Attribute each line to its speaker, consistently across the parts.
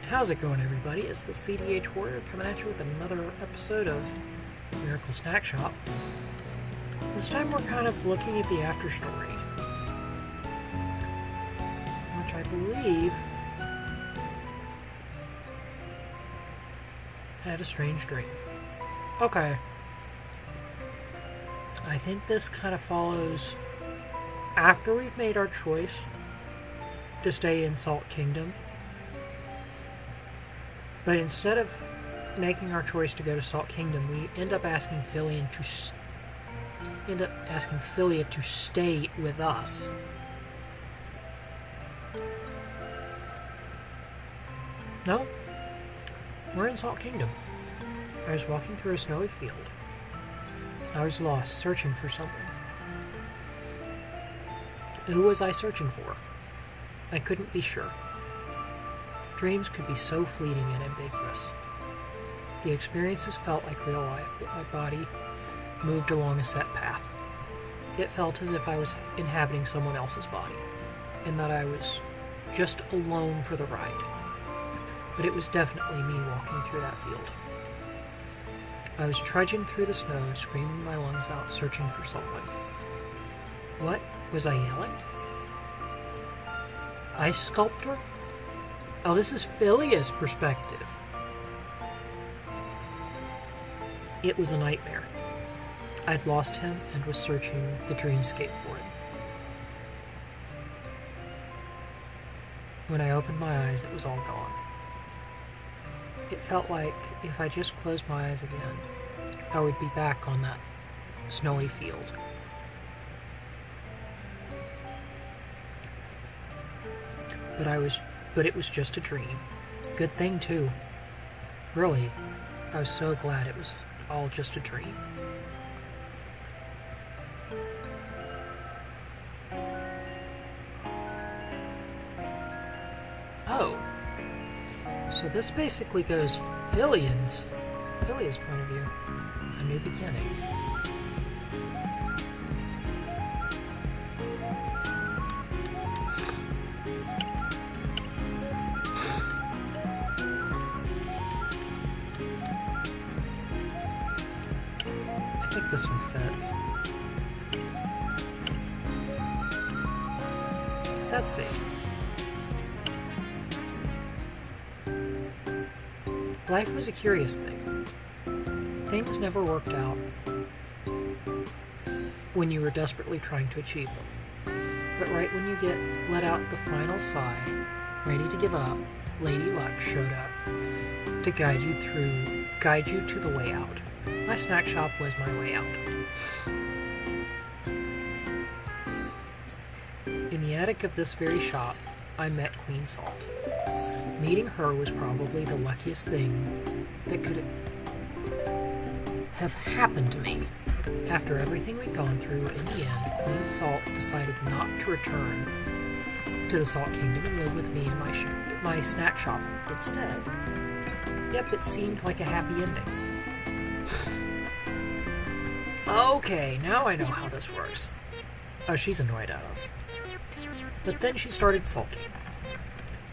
Speaker 1: How's it going, everybody? It's the CDH Warrior coming at you with another episode of Miracle Snack Shop. This time we're kind of looking at the after story, which I believe had a strange dream. Okay. I think this kind of follows after we've made our choice to stay in Salt Kingdom. But instead of making our choice to go to Salt Kingdom, we end up asking Philia to stay with us. No, we're in Salt Kingdom. I was walking through a snowy field. I was lost, searching for someone. Who was I searching for? I couldn't be sure. Dreams could be so fleeting and ambiguous. The experiences felt like real life, but my body moved along a set path. It felt as if I was inhabiting someone else's body, and that I was just alone for the ride. But it was definitely me walking through that field. I was trudging through the snow, screaming my lungs out, searching for someone. What was I yelling? Ice sculptor? Oh, this is Philia's perspective. It was a nightmare. I'd lost him and was searching the dreamscape for him. When I opened my eyes, it was all gone. It felt like if I just closed my eyes again, I would be back on that snowy field. But it was just a dream. Good thing, too. Really, I was so glad it was all just a dream. Oh. So this basically goes Philia's point of view. A new beginning. I think this one fits. Let's see. Life was a curious thing. Things never worked out when you were desperately trying to achieve them. But right when you let out the final sigh, ready to give up, Lady Luck showed up to guide you to the way out. My snack shop was my way out. In the attic of this very shop, I met Queen Salt. Meeting her was probably the luckiest thing that could have happened to me. After everything we'd gone through, in the end, Queen Salt decided not to return to the Salt Kingdom and live with me in my snack shop instead. Yep, it seemed like a happy ending. Okay, now I know how this works. Oh, she's annoyed at us. But then she started sulking.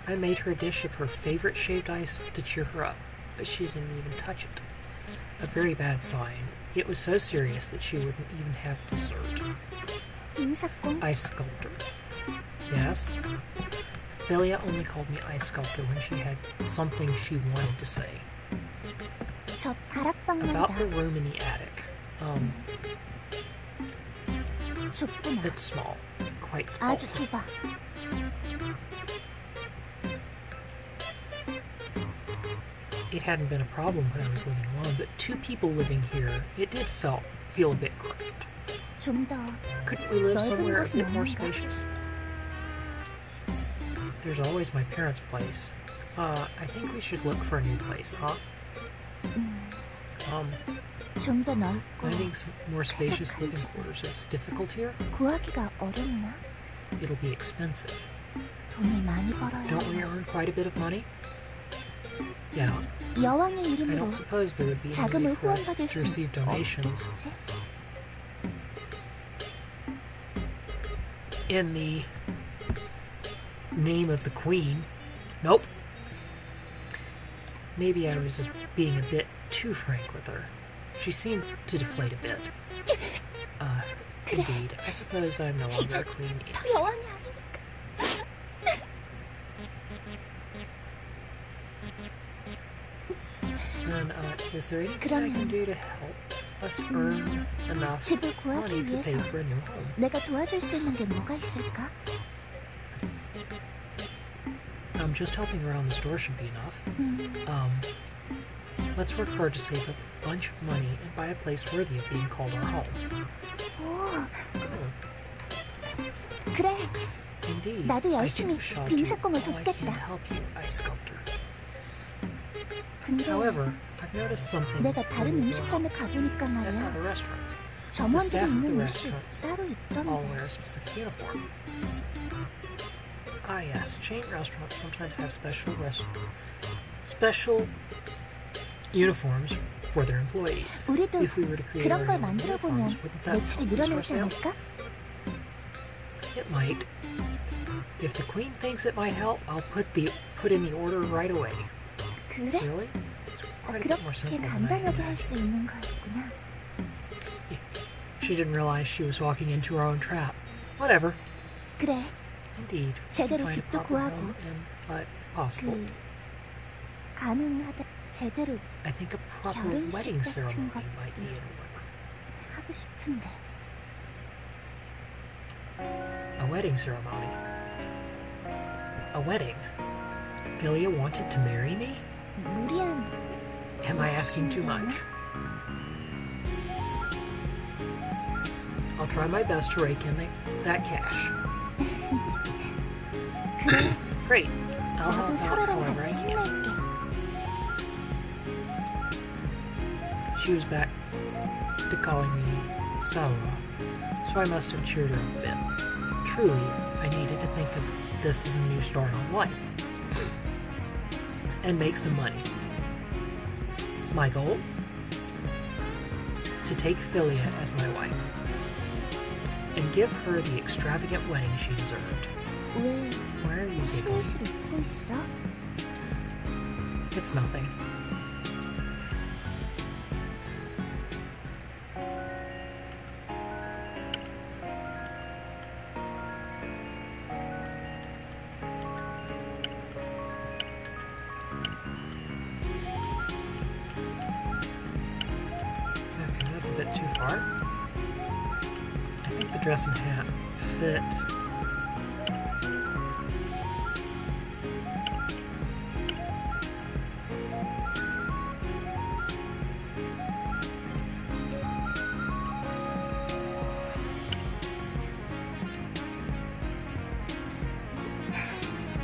Speaker 1: I made her a dish of her favorite shaved ice to cheer her up, but she didn't even touch it. A very bad sign. It was so serious that she wouldn't even have dessert. Ice sculptor. Yes? Philia only called me ice sculptor when she had something she wanted to say. About the room in the attic. It's small. Quite small. It hadn't been a problem when I was living alone, but two people living here, it did feel a bit cramped. Couldn't we live somewhere a bit more spacious? There's always my parents' place. I think we should look for a new place, huh? Finding some more spacious living quarters is difficult here? It'll be expensive. Don't we earn quite a bit of money? Yeah. I don't suppose there would be any way for us to receive donations in the name of the Queen. Nope. maybe I was being a bit too frank with her. She seemed to deflate a bit. Indeed, I suppose I'm no longer a queen.
Speaker 2: 더 여왕이 아니니까.
Speaker 1: Then, is there anything I can do to help us earn enough
Speaker 2: 집을
Speaker 1: money
Speaker 2: 구하기
Speaker 1: to pay
Speaker 2: 위해서
Speaker 1: for a new home?
Speaker 2: 내가 도와줄 수 있는 게 뭐가 있을까?
Speaker 1: Just helping around the store should be enough. Let's work hard to save a bunch of money and buy a place worthy of being called our home.
Speaker 2: 오, 그래.
Speaker 1: Indeed,
Speaker 2: 나도
Speaker 1: I
Speaker 2: 열심히
Speaker 1: too shall
Speaker 2: 빙사공을
Speaker 1: do all I can to
Speaker 2: 돕겠다.
Speaker 1: help you, ice sculptor.
Speaker 2: 근데
Speaker 1: However, I've noticed something
Speaker 2: 내가 다른
Speaker 1: when we go
Speaker 2: 음식점에 가보니까
Speaker 1: at
Speaker 2: 말이야.
Speaker 1: other restaurants.
Speaker 2: 점원들이
Speaker 1: staff of the
Speaker 2: 입는 옷이
Speaker 1: restaurants
Speaker 2: 따로
Speaker 1: all
Speaker 2: 있던데.
Speaker 1: wear a specific uniform. Ah, yes, chain restaurants sometimes have special uniforms for their employees.
Speaker 2: 우리도
Speaker 1: If we were to create
Speaker 2: 그런
Speaker 1: our
Speaker 2: 걸
Speaker 1: own
Speaker 2: 만들어
Speaker 1: uniforms,
Speaker 2: 보면
Speaker 1: wouldn't that
Speaker 2: 매출이
Speaker 1: help boost our
Speaker 2: 늘어나지
Speaker 1: sales?
Speaker 2: 않을까?
Speaker 1: It might. If the queen thinks it might help, I'll put in the order right away.
Speaker 2: 그래?
Speaker 1: Really? It's quite a bit more
Speaker 2: 그렇게
Speaker 1: simple than I
Speaker 2: 간단하게 할
Speaker 1: imagined.
Speaker 2: 수 있는 거였구나.
Speaker 1: She didn't realize she was walking into her own trap. Whatever.
Speaker 2: 그래,
Speaker 1: Indeed. We
Speaker 2: 제대로
Speaker 1: can find a
Speaker 2: 집도
Speaker 1: proper
Speaker 2: 구하고,
Speaker 1: home and, if possible,
Speaker 2: 그 가능하다 제대로
Speaker 1: I think a proper
Speaker 2: 결혼식
Speaker 1: wedding
Speaker 2: 같은
Speaker 1: ceremony
Speaker 2: 것도
Speaker 1: might be in order.
Speaker 2: 하고 싶은데.
Speaker 1: A wedding ceremony. A wedding. Philia wanted to marry me?
Speaker 2: 무리한.
Speaker 1: Am I asking too much? I'll try my best to rake in that cash.
Speaker 2: 그래,
Speaker 1: Great. I'll
Speaker 2: 나도
Speaker 1: help out
Speaker 2: 설아랑
Speaker 1: however I
Speaker 2: 같이
Speaker 1: can.
Speaker 2: 힘낼게.
Speaker 1: She was back to calling me Sawa, so I must have cheered her up a bit. Truly, I needed to think of this as a new start on life. And make some money. My goal? To take Philia as my wife. And give her the extravagant wedding she deserved.
Speaker 2: 왜
Speaker 1: Why are you giggling?
Speaker 2: 실실 웃고 있어?
Speaker 1: It's nothing. Okay, that's a bit too far. I think the dress and hat fit.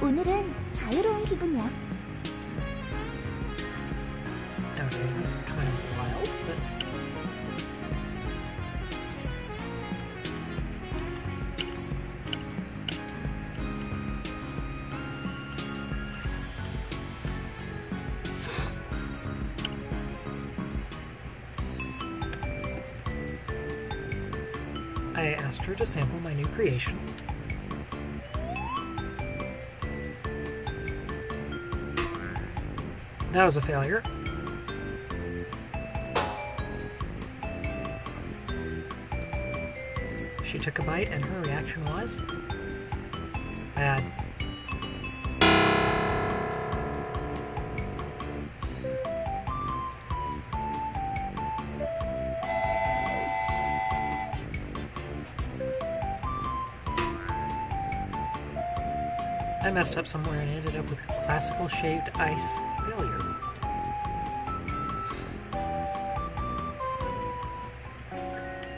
Speaker 2: 오늘은 자유로운 기분이야.
Speaker 1: Okay, this is kind of wild, but I asked her to sample my new creation. That was a failure. She took a bite and her reaction was bad. I messed up somewhere and ended up with classical shaved ice failure.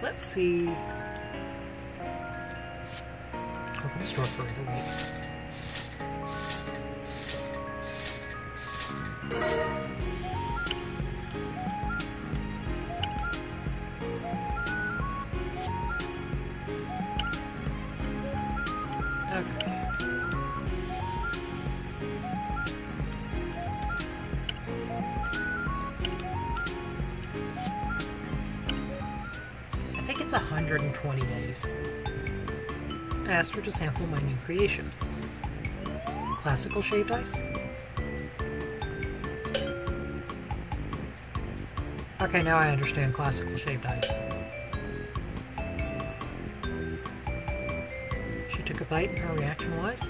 Speaker 1: Let's see. Open the store for the week. Okay. I think it's 120 days. I asked her to sample my new creation. Classical shaved ice? Okay, now I understand classical shaved ice. She took a bite and her reaction was?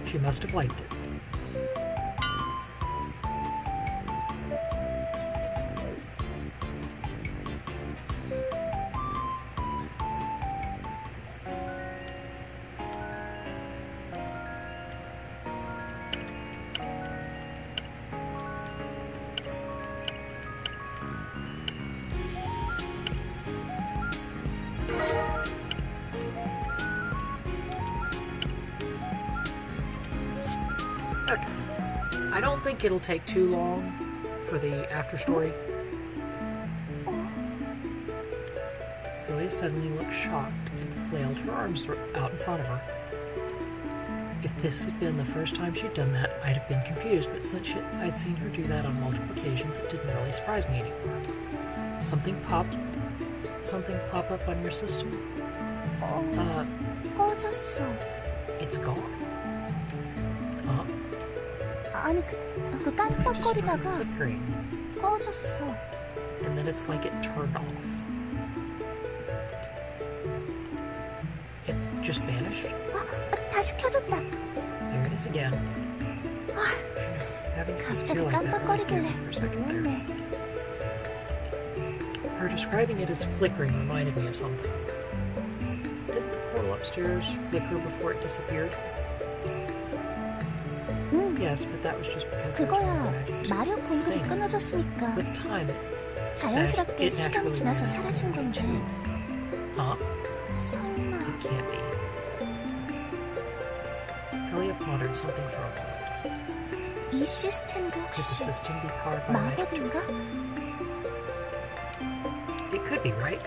Speaker 1: She must have liked it. Okay. I don't think it'll take too long for the after story. Philia suddenly looked shocked and flailed her arms out in front of her. If this had been the first time she'd done that, I'd have been confused, but since I'd seen her do that on multiple occasions, it didn't really surprise me anymore. Something pop up on your system?
Speaker 2: 꺼졌어.
Speaker 1: It's gone.
Speaker 2: 아니, 그 깜빡거리다가
Speaker 1: flickering.
Speaker 2: 꺼졌어.
Speaker 1: And then it's like it turned off. It just vanished.
Speaker 2: 다시 켜졌다.
Speaker 1: There it is again. Having it disappear like that really scared me for a second there. Her describing it as flickering reminded me of something. Didn't the portal upstairs flicker before it disappeared? Yes, but that was just because
Speaker 2: 그거야 마력 공급이 끊어졌으니까
Speaker 1: with time it
Speaker 2: 자연스럽게 시간이 지나서 사라진 건데. 설마.
Speaker 1: It can't be. Philia pondered something for a moment.
Speaker 2: 이 시스템도
Speaker 1: Could the
Speaker 2: 혹시
Speaker 1: system be powered by magic?
Speaker 2: 마법인가?
Speaker 1: It could be, right?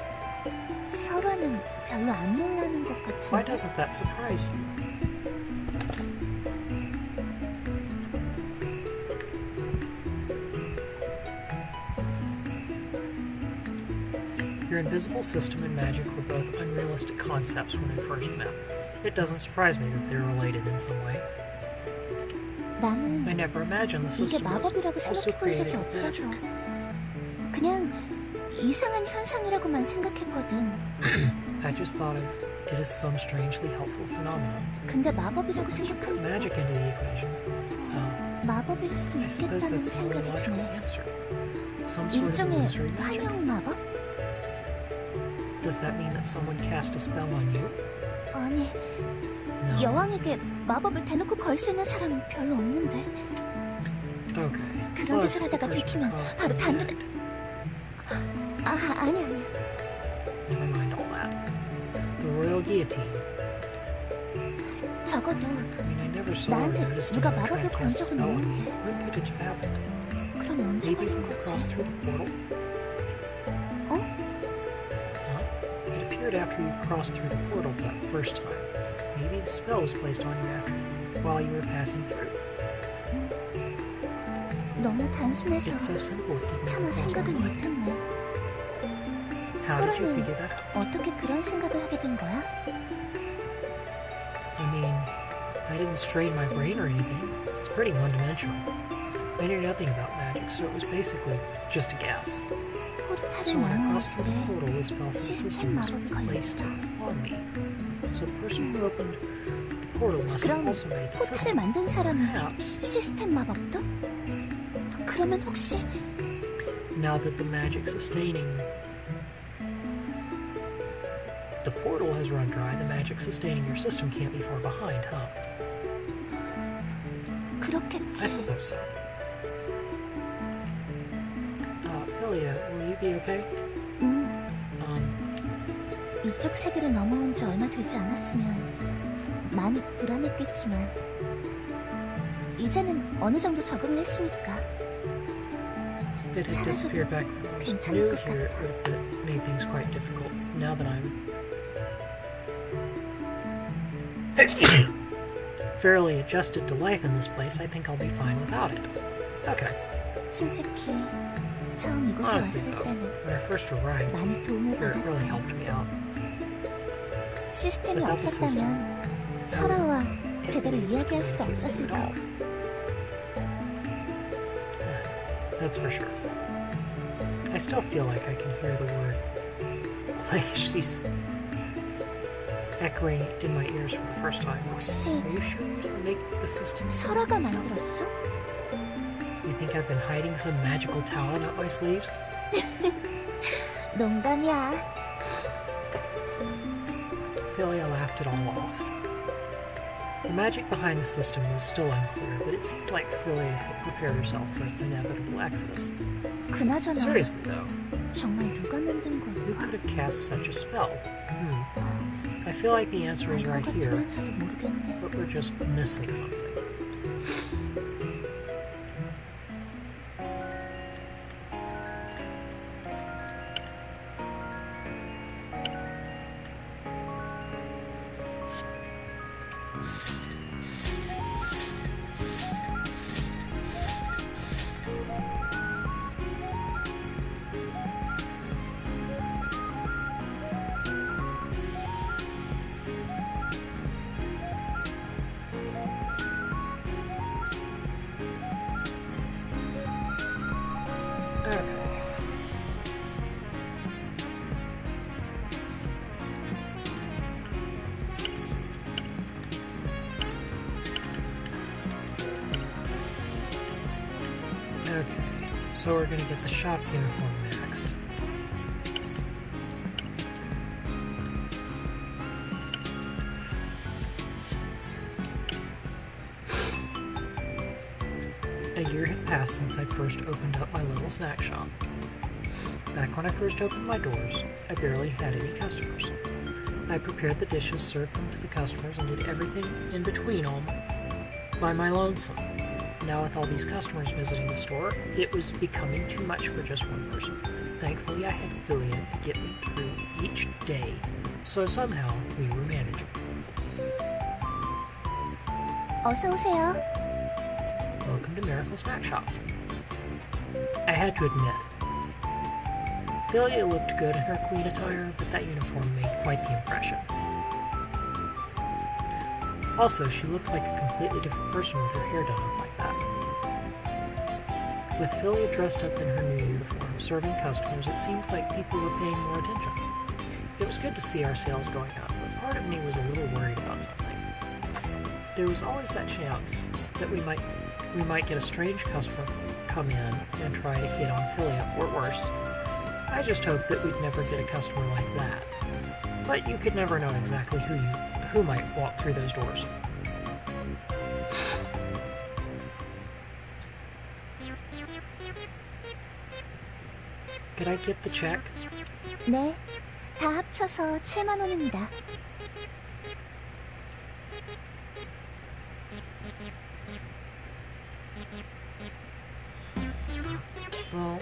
Speaker 2: 설화는 별로 안 놀라는 것
Speaker 1: Why
Speaker 2: 같은데.
Speaker 1: doesn't that surprise you? Your invisible system and magic were both unrealistic concepts when we first met. It doesn't surprise me that they're related in some way.
Speaker 2: 나는
Speaker 1: I never imagined the
Speaker 2: 이게
Speaker 1: system was
Speaker 2: 마법이라고
Speaker 1: also
Speaker 2: 생각해 본 적이
Speaker 1: created with
Speaker 2: 없어서
Speaker 1: magic.
Speaker 2: 그냥 이상한 현상이라고만 생각했거든.
Speaker 1: I just thought of it as some strangely helpful phenomenon.
Speaker 2: 근데 마법이라고
Speaker 1: Put
Speaker 2: 생각하니까
Speaker 1: magic into the equation.
Speaker 2: 마법일 수도
Speaker 1: I suppose
Speaker 2: 있겠다는
Speaker 1: that's the only
Speaker 2: 생각이
Speaker 1: logical
Speaker 2: 드네.
Speaker 1: answer. Some sort of
Speaker 2: 일종의
Speaker 1: illusory magic.
Speaker 2: 환영 마법?
Speaker 1: Does that mean that someone cast a spell on you?
Speaker 2: 아니,
Speaker 1: No.
Speaker 2: 여왕에게 마법을 대놓고 걸 수 있는 사람은 별로 없는데.
Speaker 1: Okay.
Speaker 2: 그런
Speaker 1: Plus,
Speaker 2: 짓을
Speaker 1: the
Speaker 2: 하다가
Speaker 1: person
Speaker 2: 들키면
Speaker 1: caught
Speaker 2: 바로
Speaker 1: in the
Speaker 2: 단두대.
Speaker 1: act.
Speaker 2: 아니.
Speaker 1: Never mind all that. The royal guillotine.
Speaker 2: 적어도
Speaker 1: I mean, I never saw or
Speaker 2: 나한테
Speaker 1: noticed
Speaker 2: 누가
Speaker 1: anyone try
Speaker 2: 마법을
Speaker 1: to
Speaker 2: 건
Speaker 1: cast a
Speaker 2: 적은
Speaker 1: spell on me.
Speaker 2: 없는데.
Speaker 1: When could it have happened?
Speaker 2: 그럼 언제
Speaker 1: Maybe
Speaker 2: 걸린
Speaker 1: when we crossed
Speaker 2: 거지?
Speaker 1: through the portal?
Speaker 2: 어?
Speaker 1: Huh? It appeared after you crossed through the portal that first time. Maybe the spell was placed on you while you were passing through.
Speaker 2: 너무 단순해서
Speaker 1: It's so simple it didn't
Speaker 2: 차마
Speaker 1: even cross my
Speaker 2: 생각을
Speaker 1: mind.
Speaker 2: 못했네.
Speaker 1: How did you
Speaker 2: 설아는
Speaker 1: figure that out?
Speaker 2: 어떻게 그런 생각을 하게 된 거야?
Speaker 1: I mean, I didn't strain my brain or anything. It's pretty one-dimensional. I knew nothing about magic, so it was basically just a guess.
Speaker 2: 포르타를
Speaker 1: So when I
Speaker 2: 넘어올
Speaker 1: crossed through the
Speaker 2: 때
Speaker 1: portal, the spell from the system
Speaker 2: 시스템
Speaker 1: was
Speaker 2: 마법이
Speaker 1: placed
Speaker 2: 걸렸다.
Speaker 1: on me. So the person who opened the portal must have
Speaker 2: 그럼
Speaker 1: also made the
Speaker 2: 포탈을
Speaker 1: system.
Speaker 2: 만든 사람은
Speaker 1: Perhaps,
Speaker 2: 시스템 마법도? 그러면 혹시
Speaker 1: now that the magic sustaining the portal has run dry, the magic sustaining your system can't be far behind, huh? I
Speaker 2: 그렇겠지.
Speaker 1: suppose so. Philia, will you be okay?
Speaker 2: 이쪽 세계로 넘어온 지 얼마 되지 않았으면 많이 불안했겠지만 이제는 어느 정도 적응을 했으니까
Speaker 1: If it had disappeared back when I was new here, it would have made things quite difficult. Now that I'm fairly adjusted to life in this place, I think I'll be fine without it. Okay.
Speaker 2: 솔직히 처음 이곳에
Speaker 1: Honestly,
Speaker 2: 왔을
Speaker 1: though,
Speaker 2: 때는
Speaker 1: when I first arrived
Speaker 2: 많이 도움을
Speaker 1: here, it really
Speaker 2: 받았지.
Speaker 1: helped me out.
Speaker 2: 시스템이
Speaker 1: Without the system,
Speaker 2: 없었다면 설아와
Speaker 1: it
Speaker 2: 제대로
Speaker 1: wouldn't
Speaker 2: 이야기할 수도
Speaker 1: communicate with
Speaker 2: 없었을
Speaker 1: you at
Speaker 2: 거야.
Speaker 1: all. that's for sure. I still feel like I can hear the word place echoing in my ears for the first time.
Speaker 2: 혹시
Speaker 1: Are you sure you didn't make the system?
Speaker 2: 설아가
Speaker 1: yourself?
Speaker 2: 만들었어?
Speaker 1: You think I've been hiding some magical talent up my sleeves?
Speaker 2: 농담이야.
Speaker 1: Philia laughed it all off. The magic behind the system was still unclear, but it seemed like Philia had prepared herself for its inevitable exodus.
Speaker 2: 그나저나
Speaker 1: Seriously, though,
Speaker 2: 정말 누가 만든
Speaker 1: who
Speaker 2: 거야?
Speaker 1: could have cast such a spell? I feel like the answer is right here,
Speaker 2: 같으면서도 모르겠네.
Speaker 1: but we're just missing something. Okay, so we're gonna get the shop uniform next. A year had passed since I'd first opened up my little snack shop. Back when I first opened my doors, I barely had any customers. I prepared the dishes, served them to the customers, and did everything in between all by my lonesome. Now with all these customers visiting the store, it was becoming too much for just one person. Thankfully, I had Philia to get me through each day, so somehow we were managing.
Speaker 2: 어서 오세요.
Speaker 1: Welcome to Miracle Snack Shop. I had to admit, Philia looked good in her queen attire, but that uniform made quite the impression. Also, she looked like a completely different person with her hair done up like that. With Philia dressed up in her new uniform, serving customers, it seemed like people were paying more attention. It was good to see our sales going up, but part of me was a little worried about something. There was always that chance that we might get a strange customer come in and try to hit on Philia, or worse. I just hoped that we'd never get a customer like that. But you could never know exactly who might walk through those doors. Could I get the check?
Speaker 2: 네, 다 합쳐서 7만 원입니다.
Speaker 1: Well,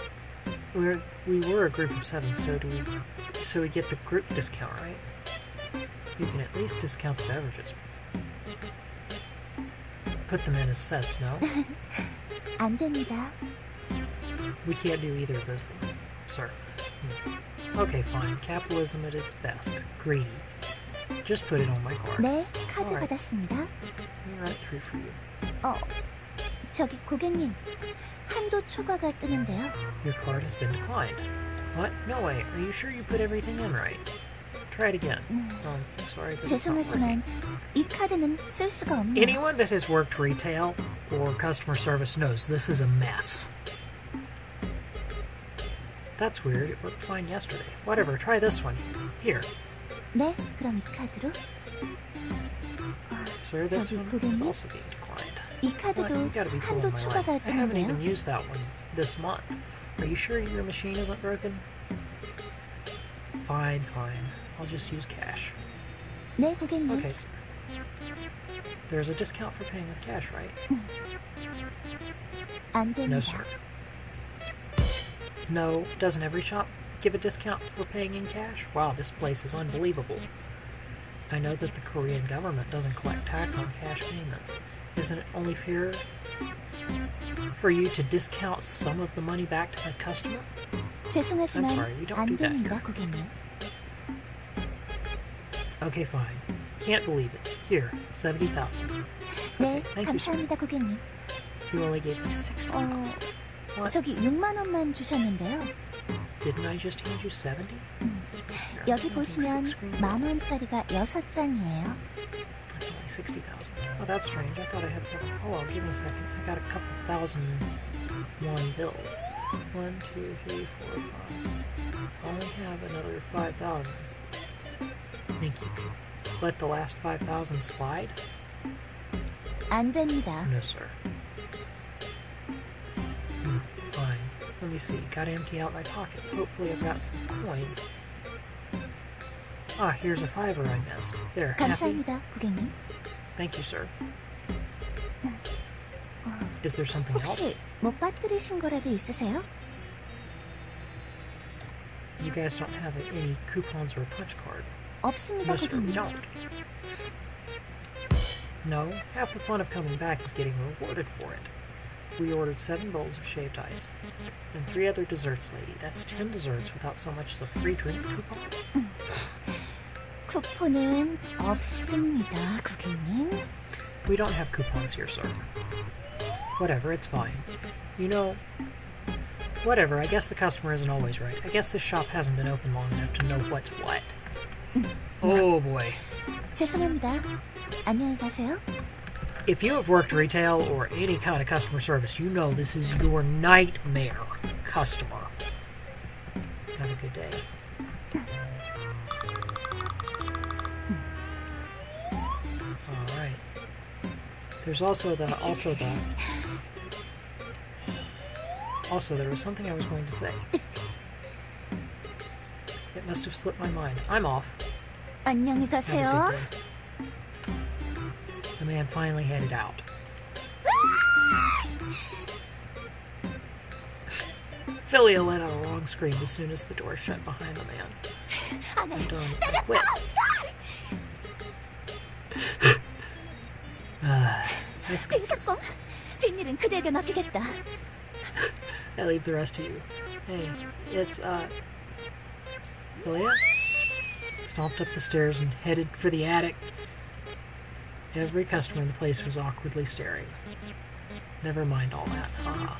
Speaker 1: we were a group of 7, so we get the group discount, right? You can at least discount the beverages. Put them in as sets, no?
Speaker 2: 안 됩니다.
Speaker 1: We can't do either of those things, sir. Okay, fine. Capitalism at its best. Greedy. Just put it on my card.
Speaker 2: 네, 카드
Speaker 1: Alright.
Speaker 2: 받았습니다.
Speaker 1: Let me write 3 for you.
Speaker 2: 저기 고객님, 한도 초과가 뜨는데요.
Speaker 1: Your card has been declined. What? No way. Are you sure you put everything in right? Try it again. Sorry, but it's not working.
Speaker 2: 죄송하지만 이 카드는 쓸 수가 없네요.
Speaker 1: Anyone that has worked retail or customer service knows this is a mess. That's weird. It worked fine yesterday. Whatever, try this one. Here.
Speaker 2: 네, 그럼 이 카드로.
Speaker 1: Sir, this
Speaker 2: 저기
Speaker 1: one is
Speaker 2: 고객님,
Speaker 1: also being declined.
Speaker 2: 이
Speaker 1: What?
Speaker 2: 카드도
Speaker 1: You gotta be
Speaker 2: 한도
Speaker 1: pulling my
Speaker 2: 초과가
Speaker 1: leg. I haven't even
Speaker 2: 뜨는데요.
Speaker 1: used that one this month. Are you sure your machine isn't broken? Fine. I'll just use cash.
Speaker 2: 네, 고객님.
Speaker 1: Okay, sir. There's a discount for paying with cash, right?
Speaker 2: 안 됩니다.
Speaker 1: No, sir. No, doesn't every shop give a discount for paying in cash? Wow, this place is unbelievable. I know that the Korean government doesn't collect tax on cash payments. Isn't it only fair for you to discount some of the money back to the customer?
Speaker 2: 죄송하지만
Speaker 1: I'm sorry, we don't
Speaker 2: 안
Speaker 1: do that
Speaker 2: 됩니다,
Speaker 1: here.
Speaker 2: 고객님.
Speaker 1: Okay, fine. Can't believe it. Here, 70,000.
Speaker 2: 네,
Speaker 1: Okay, thank you, sir.
Speaker 2: 감사합니다, 고객님.
Speaker 1: You only gave me 60,000. What?
Speaker 2: 저기 6만 원만 주셨는데요.
Speaker 1: Didn't I just hand you 70?
Speaker 2: 여기 보시면 만 원짜리가 6장이에요.
Speaker 1: That's only 60,000. Oh, that's strange. I thought I had 7. Oh, well, give me a second. I got a couple thousand one bills. 1, 2, 3, 4, 5. I only have another 5,000. Think you could let the last 5,000 slide?
Speaker 2: 안 됩니다.
Speaker 1: No, sir. Fine. Let me see. Gotta empty out my pockets. Hopefully I've got some coins. Ah, here's a $5 I missed. There, happy?
Speaker 2: 감사합니다, 고객님.
Speaker 1: Thank you, sir. Is there something else?
Speaker 2: 혹시 못 받들으신 거라도 있으세요?
Speaker 1: You guys don't have any coupons or a punch card.
Speaker 2: 없습니다,
Speaker 1: No, sir, we
Speaker 2: 고객님.
Speaker 1: don't. No, half the fun of coming back is getting rewarded for it. We ordered 7 bowls of shaved ice and 3 other desserts, lady. That's 10 desserts without so much as a free drink coupon.
Speaker 2: 쿠폰은 없습니다, 고객님.
Speaker 1: We don't have coupons here, sir. Whatever, it's fine. You know, whatever, I guess the customer isn't always right. I guess this shop hasn't been open long enough to know what's what. Oh boy.
Speaker 2: 죄송합니다. 안녕히 가세요.
Speaker 1: If you have worked retail or any kind of customer service, you know this is your nightmare customer. Have a good day. Alright. There's also there was something I was going to say. It must have slipped my mind. I'm off.
Speaker 2: 안녕히
Speaker 1: Have a
Speaker 2: 가세요.
Speaker 1: good day. The man finally headed out. Philia let out a long scream as soon as the door shut behind the man. I'm done. I quit. Let's go.
Speaker 2: 이 사건 뒷일은 그대에게 맡기겠다.
Speaker 1: I leave the rest to you. Hey, it's, Philia? Stomped up the stairs and headed for the attic. Every customer in the place was awkwardly staring. Never mind all that, haha.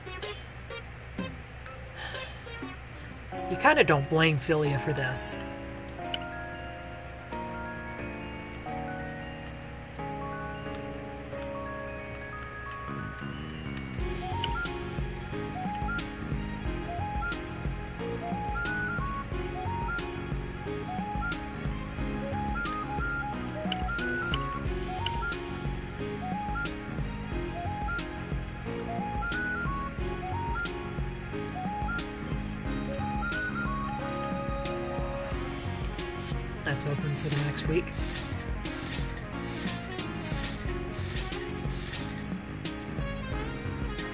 Speaker 1: You kind of don't blame Philia for this. That's open for the next week.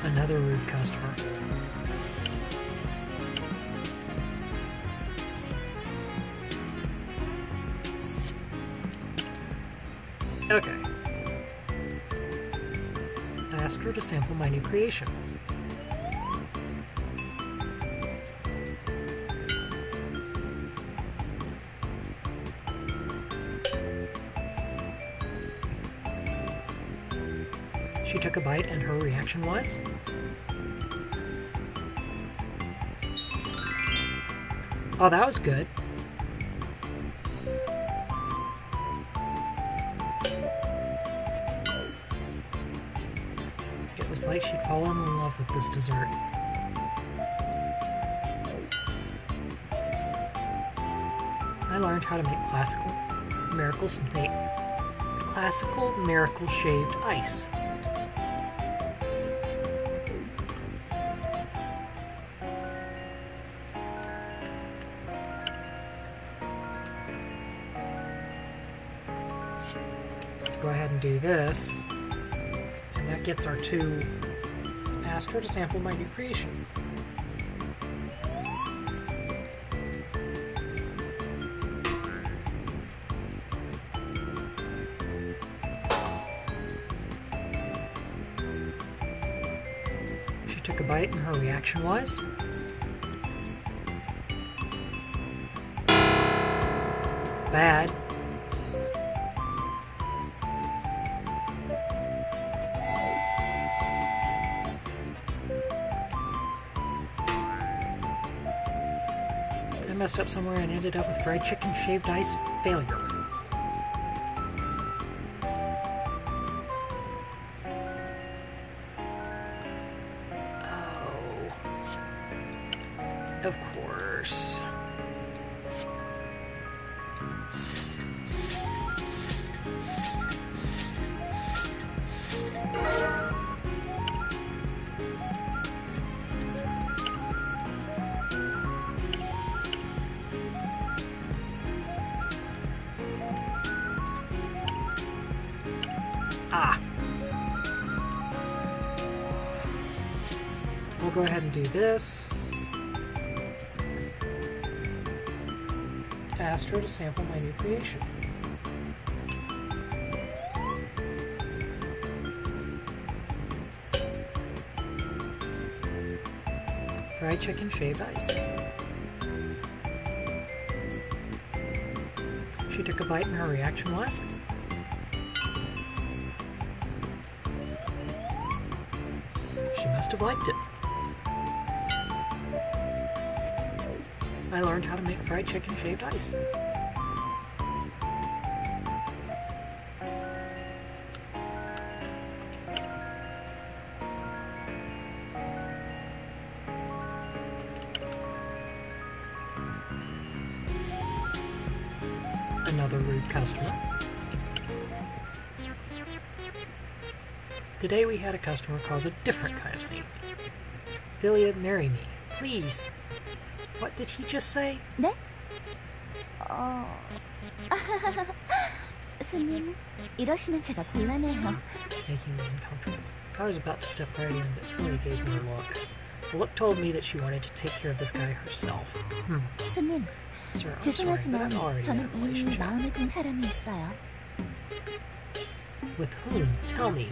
Speaker 1: Another rude customer. Okay. I asked her to sample my new creation. She took a bite and her reaction was? Oh, that was good. It was like she'd fallen in love with this dessert. I learned how to make classical miracle shaved ice. Let's go ahead and do this. And that gets our 2. Asked her to sample my new creation. She took a bite and her reaction was? Bad. messed up somewhere and ended up with fried chicken, shaved ice, failure. Oh. Of course. Ah. We'll go ahead and do this. Ask her to sample my new creation. Fried chicken, shaved ice. She took a bite and her reaction was? She must have liked it. I learned how to make fried chicken shaved ice. Another rude customer. Today we had a customer cause a different kind of scene. Philia, marry me, please. What did he just say?
Speaker 2: 네? 손님, 이러시면 제가 곤란해요.
Speaker 1: Making me uncomfortable. I was about to step right in, but Philia gave me a look. The look told me that she wanted to take care of this guy herself.
Speaker 2: 손님,
Speaker 1: Sir, I'm sorry, but
Speaker 2: 죄송하지만
Speaker 1: I'm already in a
Speaker 2: 저는 이미
Speaker 1: relationship.
Speaker 2: 마음에 든 사람이 있어요.
Speaker 1: With whom? Tell me.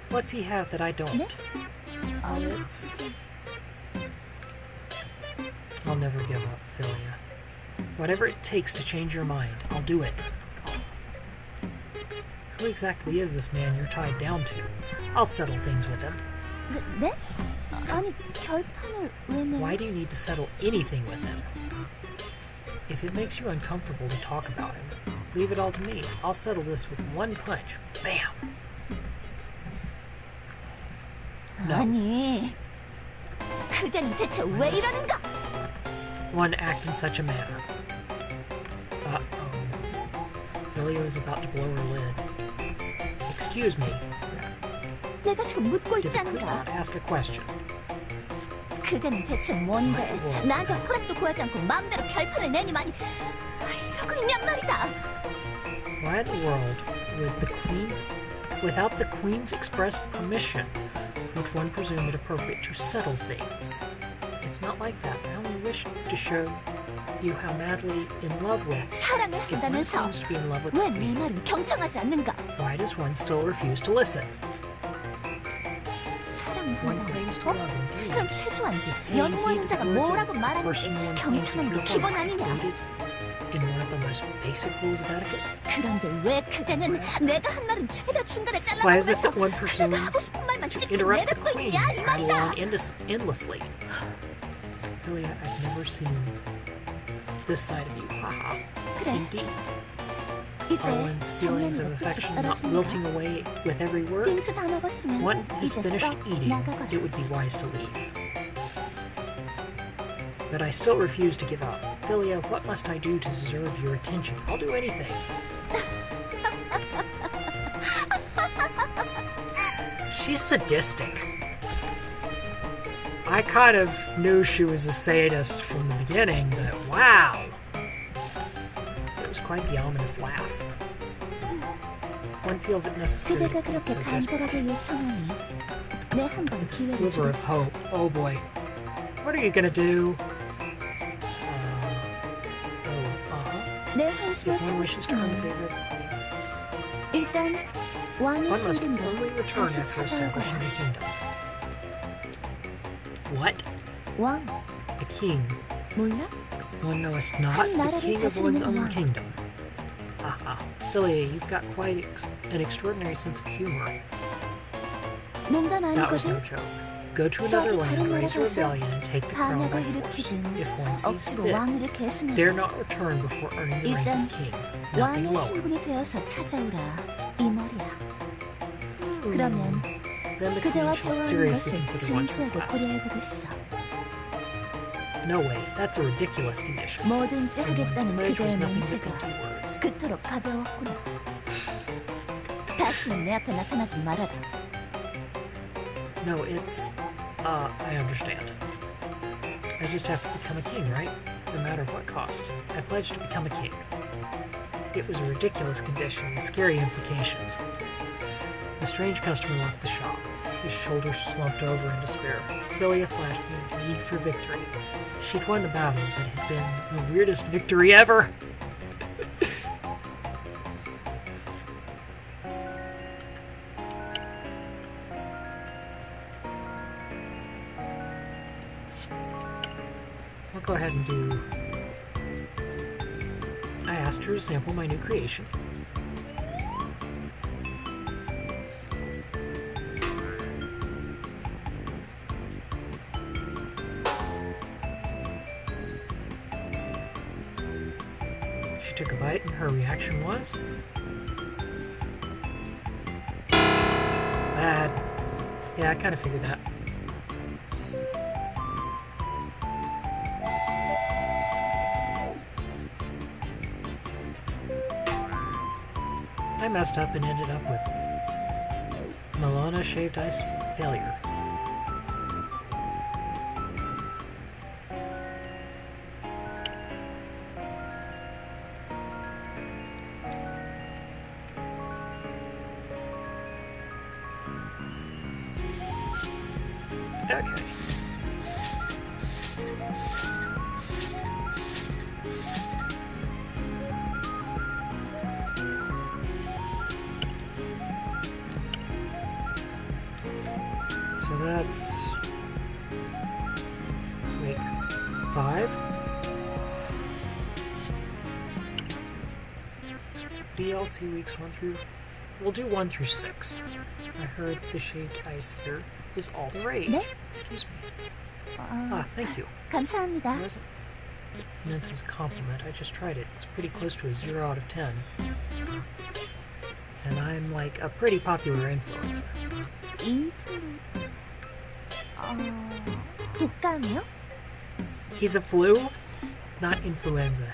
Speaker 1: What's he have that I don't?
Speaker 2: 네?
Speaker 1: I'll never give up, Philia. Whatever it takes to change your mind, I'll do it. Who exactly is this man you're tied down to? I'll settle things with him.
Speaker 2: 네? 아니, 결판을 왜 내?
Speaker 1: Why do you need to settle anything with him? If it makes you uncomfortable to talk about him, leave it all to me. I'll settle this with one punch. Bam! No.
Speaker 2: 아니, 그대는 대체 왜 이러는가?
Speaker 1: One act in such a manner. Uh-oh. Philia is about to blow her lid. Excuse me.
Speaker 2: 내가 지금 묻고
Speaker 1: Did
Speaker 2: 있지
Speaker 1: the queen
Speaker 2: 않은가?
Speaker 1: not ask a question?
Speaker 2: 그대는 대체 뭔데? 나한테 허락도 구하지 않고 마음대로 결판을 내니만 이러고 있냔 말이다.
Speaker 1: Why in the world without the queen's express permission, would one presume it appropriate to settle things? It's not like that. I only wish to show you how madly in love with.
Speaker 2: 사랑을
Speaker 1: If one
Speaker 2: 한다면서
Speaker 1: claims to be in love with
Speaker 2: 왜
Speaker 1: the
Speaker 2: 내
Speaker 1: queen,
Speaker 2: 말은 경청하지 않는가?
Speaker 1: why does one still refuse to listen? One
Speaker 2: 사랑한다.
Speaker 1: claims to love
Speaker 2: 그럼
Speaker 1: indeed.
Speaker 2: 최소한
Speaker 1: Is paying heed
Speaker 2: 연구하는
Speaker 1: to
Speaker 2: 자가
Speaker 1: the words
Speaker 2: 뭐라고
Speaker 1: of the
Speaker 2: 말하는지
Speaker 1: person one claims to
Speaker 2: 경청하는 게
Speaker 1: hear
Speaker 2: 기본
Speaker 1: from,
Speaker 2: 아니냐?
Speaker 1: included in one of the most basic rules of etiquette?
Speaker 2: 그런데 왜 그대는 내가 한 말은 최대 중간에
Speaker 1: Why is it
Speaker 2: 잘라버리면서
Speaker 1: that one
Speaker 2: 내가 하고
Speaker 1: presumes
Speaker 2: 싶은 말만
Speaker 1: to
Speaker 2: 찍찍
Speaker 1: interrupt the
Speaker 2: 내뱉고
Speaker 1: queen
Speaker 2: 있냐 이
Speaker 1: and rattle
Speaker 2: 말이다.
Speaker 1: on endlessly? Philia, I've never seen this side of you. Haha.
Speaker 2: 그래,
Speaker 1: Indeed.
Speaker 2: 이제
Speaker 1: Are one's feelings of
Speaker 2: 정면으로
Speaker 1: affection
Speaker 2: 뚝뚝
Speaker 1: not
Speaker 2: 떨어진다.
Speaker 1: wilting away with every word?
Speaker 2: 빙수 다 먹었으면
Speaker 1: One has
Speaker 2: 이제
Speaker 1: finished
Speaker 2: 썩
Speaker 1: eating.
Speaker 2: 나가거라.
Speaker 1: It would be wise to leave. But I still refuse to give up. Philia, what must I do to deserve your attention? I'll do anything. She's sadistic. I kind of knew she was a sadist from the beginning, but wow! It was quite the ominous laugh. One feels it necessary to
Speaker 2: 그대가
Speaker 1: plead
Speaker 2: 그렇게
Speaker 1: so desperately.
Speaker 2: 간절하게 요청하니 내 한 번
Speaker 1: With a
Speaker 2: 기회를
Speaker 1: sliver of
Speaker 2: 주겠다.
Speaker 1: hope. Oh boy. What are you gonna do?
Speaker 2: 내 환심을
Speaker 1: If one
Speaker 2: 사고
Speaker 1: wishes to earn the
Speaker 2: 싶으면
Speaker 1: favor of the queen,
Speaker 2: 일단 왕의
Speaker 1: one must
Speaker 2: 신분으로
Speaker 1: only return
Speaker 2: 다시
Speaker 1: after
Speaker 2: 찾아올
Speaker 1: establishing
Speaker 2: 거야.
Speaker 1: a kingdom. What?
Speaker 2: 왕,
Speaker 1: A king?
Speaker 2: 몰라?
Speaker 1: One knowest not
Speaker 2: 한
Speaker 1: the
Speaker 2: 나라를
Speaker 1: king of one's
Speaker 2: 다스리는
Speaker 1: own
Speaker 2: 왕.
Speaker 1: kingdom. Haha. Philia, you've got quite an extraordinary sense of humor.
Speaker 2: 농담
Speaker 1: That was
Speaker 2: 아니거든?
Speaker 1: no joke. Go to another
Speaker 2: 저기
Speaker 1: land,
Speaker 2: 다른 나라
Speaker 1: raise a
Speaker 2: 가서
Speaker 1: rebellion, and take the crown by
Speaker 2: 반역을
Speaker 1: force.
Speaker 2: 일으키든
Speaker 1: If one sees
Speaker 2: 억지로
Speaker 1: fit,
Speaker 2: 왕위를 계승해도
Speaker 1: dare not return before earning the rank
Speaker 2: 일단
Speaker 1: of king. Nothing
Speaker 2: 왕의
Speaker 1: lower.
Speaker 2: 신분이 되어서 찾아오라 이 말이야. 그러면
Speaker 1: Then the
Speaker 2: 그대와
Speaker 1: queen shall
Speaker 2: 대화하는
Speaker 1: seriously
Speaker 2: 것을
Speaker 1: consider one's
Speaker 2: 진지하게
Speaker 1: request.
Speaker 2: 고려해보겠어.
Speaker 1: No way, that's a ridiculous condition.
Speaker 2: 뭐든지
Speaker 1: And one's
Speaker 2: 하겠다는
Speaker 1: pledge was
Speaker 2: 그대의
Speaker 1: nothing but
Speaker 2: 맹세가
Speaker 1: empty words.
Speaker 2: 그토록 가벼웠구나. 다시는 내 앞에 나타나지 말아라.
Speaker 1: No, it's... I understand. I just have to become a king, right? No matter what cost. I pledged to become a king. It was a ridiculous condition with scary implications. The strange customer left the shop. His shoulders slumped over in despair. Philia flashed me a need for victory. She'd won the battle, but it had been the weirdest victory ever! I'll go ahead and do... I asked her to sample my new creation. She took a bite and her reaction was... bad. Yeah, I kind of figured that. I messed up and ended up with Malona shaved ice failure. Okay. So that's week 5. DLC weeks 1 through... We'll do 1 through 6. I heard the shaved ice here is all the rage.
Speaker 2: 네?
Speaker 1: Excuse me. Thank you.
Speaker 2: 감사합니다.
Speaker 1: It wasn't meant as a compliment. I just tried it. It's pretty close to a 0 out of 10. And I'm like a pretty popular influencer.
Speaker 2: 독감이요?
Speaker 1: He's a flu? Not influenza.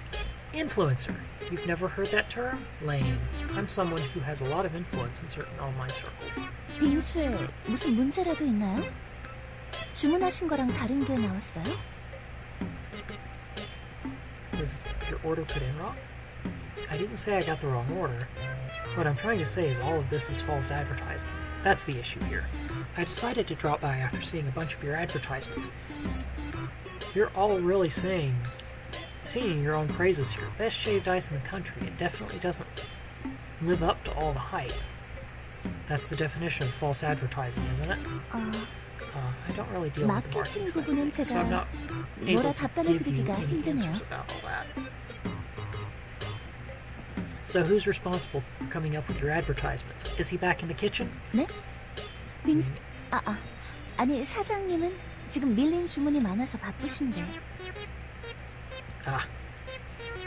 Speaker 1: Influencer. You've never heard that term? Lame. I'm someone who has a lot of influence in certain online circles.
Speaker 2: 빙수에 무슨 문제라도 있나요? 주문하신 거랑 다른 게 나왔어요?
Speaker 1: Was your order put in wrong? I didn't say I got the wrong order. What I'm trying to say is all of this is false advertising. That's the issue here. I decided to drop by after seeing a bunch of your advertisements. You're all really singing your own praises here. Best shaved ice in the country. It definitely doesn't live up to all the hype. That's the definition of false advertising, isn't it? I don't really deal with the marketing side of things, so I'm not able to give you any answers about all that. So who's responsible for coming up with your advertisements? Is he back in the kitchen?
Speaker 2: 네? 빙수... 아니 사장님은 지금 밀린 주문이 많아서 바쁘신데.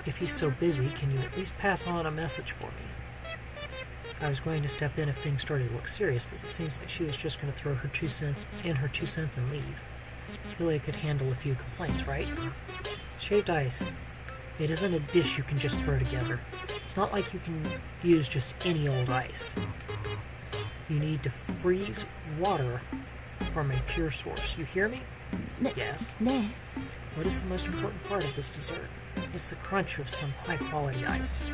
Speaker 1: If he's so busy, can you at least pass on a message for me? I was going to step in if things started to look serious, but it seems like she was just going to throw her 2 cents and leave. Philia could handle a few complaints, right? Shaved ice. It isn't a dish you can just throw together. It's not like you can use just any old ice. You need to freeze water from a pure source. You hear me?
Speaker 2: 네.
Speaker 1: Yes.
Speaker 2: 네.
Speaker 1: What is the most important part of this dessert? It's the crunch of some high-quality ice.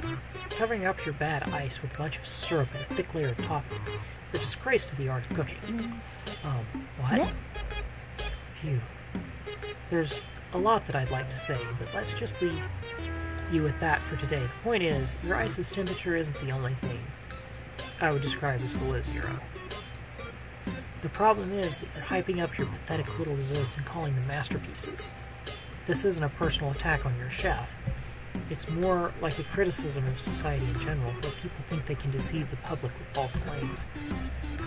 Speaker 1: Covering up your bad ice with a bunch of syrup and a thick layer of toppings. It's a disgrace to the art of cooking. What?
Speaker 2: 네?
Speaker 1: Phew. There's a lot that I'd like to say, but let's just leave you with that for today. The point is, your ice's temperature isn't the only thing I would describe as below 0. The problem is that you're hyping up your pathetic little desserts and calling them masterpieces. This isn't a personal attack on your chef. It's more like a criticism of society in general, where people think they can deceive the public with false claims.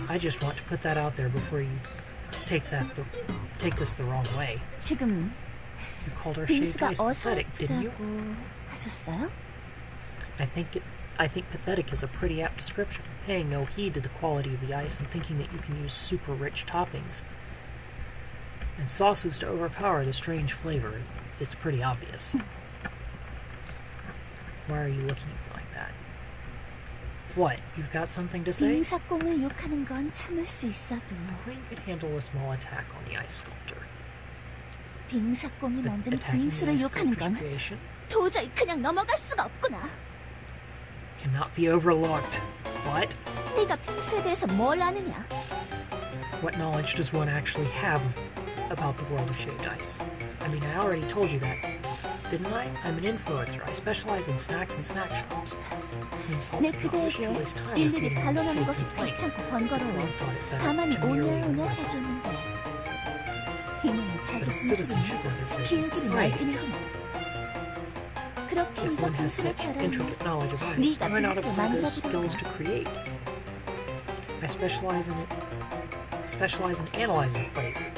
Speaker 1: I just want to put that out there before you take this the wrong way.
Speaker 2: 지금
Speaker 1: You called our shaved
Speaker 2: 빙수가
Speaker 1: ice pathetic, didn't you?
Speaker 2: 어설프다고 하셨어요?
Speaker 1: I think pathetic is a pretty apt description, paying no heed to the quality of the ice and thinking that you can use super rich toppings and sauces to overpower the strange flavor. It's pretty obvious. Why are you looking at me like that? What? You've got something to say?
Speaker 2: 빙사공을 욕하는 건 참을 수 있어도
Speaker 1: The queen could handle a small attack on the ice sculptor.
Speaker 2: 빙사공이 만든
Speaker 1: Attacking the
Speaker 2: 빙수를
Speaker 1: ice
Speaker 2: 욕하는
Speaker 1: sculptor's
Speaker 2: 건
Speaker 1: creation
Speaker 2: 도저히 그냥 넘어갈 수가 없구나.
Speaker 1: cannot be overlooked. What?
Speaker 2: 네가 빙수에 대해서 뭘 아느냐?
Speaker 1: What knowledge does one actually have about the world of shaved ice? I mean, I already told you that, didn't I? I'm an influencer. I specialize in snacks and snack shops.
Speaker 2: 내
Speaker 1: Insult did not wish to
Speaker 2: 그대에게
Speaker 1: waste time
Speaker 2: 일일이
Speaker 1: repeating one's
Speaker 2: 반론하는
Speaker 1: paid
Speaker 2: 것이
Speaker 1: complaints.
Speaker 2: 귀찮고 번거로워.
Speaker 1: Queen thought it better
Speaker 2: 다만
Speaker 1: to merely
Speaker 2: 오냐오냐
Speaker 1: ignore them.
Speaker 2: 해줬는데 이놈은 자기
Speaker 1: But a citizen
Speaker 2: 빙수는
Speaker 1: should know their place in
Speaker 2: 기울기를
Speaker 1: society.
Speaker 2: 넓히는구나. 그렇게
Speaker 1: If
Speaker 2: 네가
Speaker 1: one has
Speaker 2: 빙수를
Speaker 1: such
Speaker 2: 잘하니
Speaker 1: intricate knowledge of ice,
Speaker 2: 네가
Speaker 1: why not
Speaker 2: 빙수를
Speaker 1: apply those
Speaker 2: 만들어보던가.
Speaker 1: skills to create? I specialize in analyzing flavors,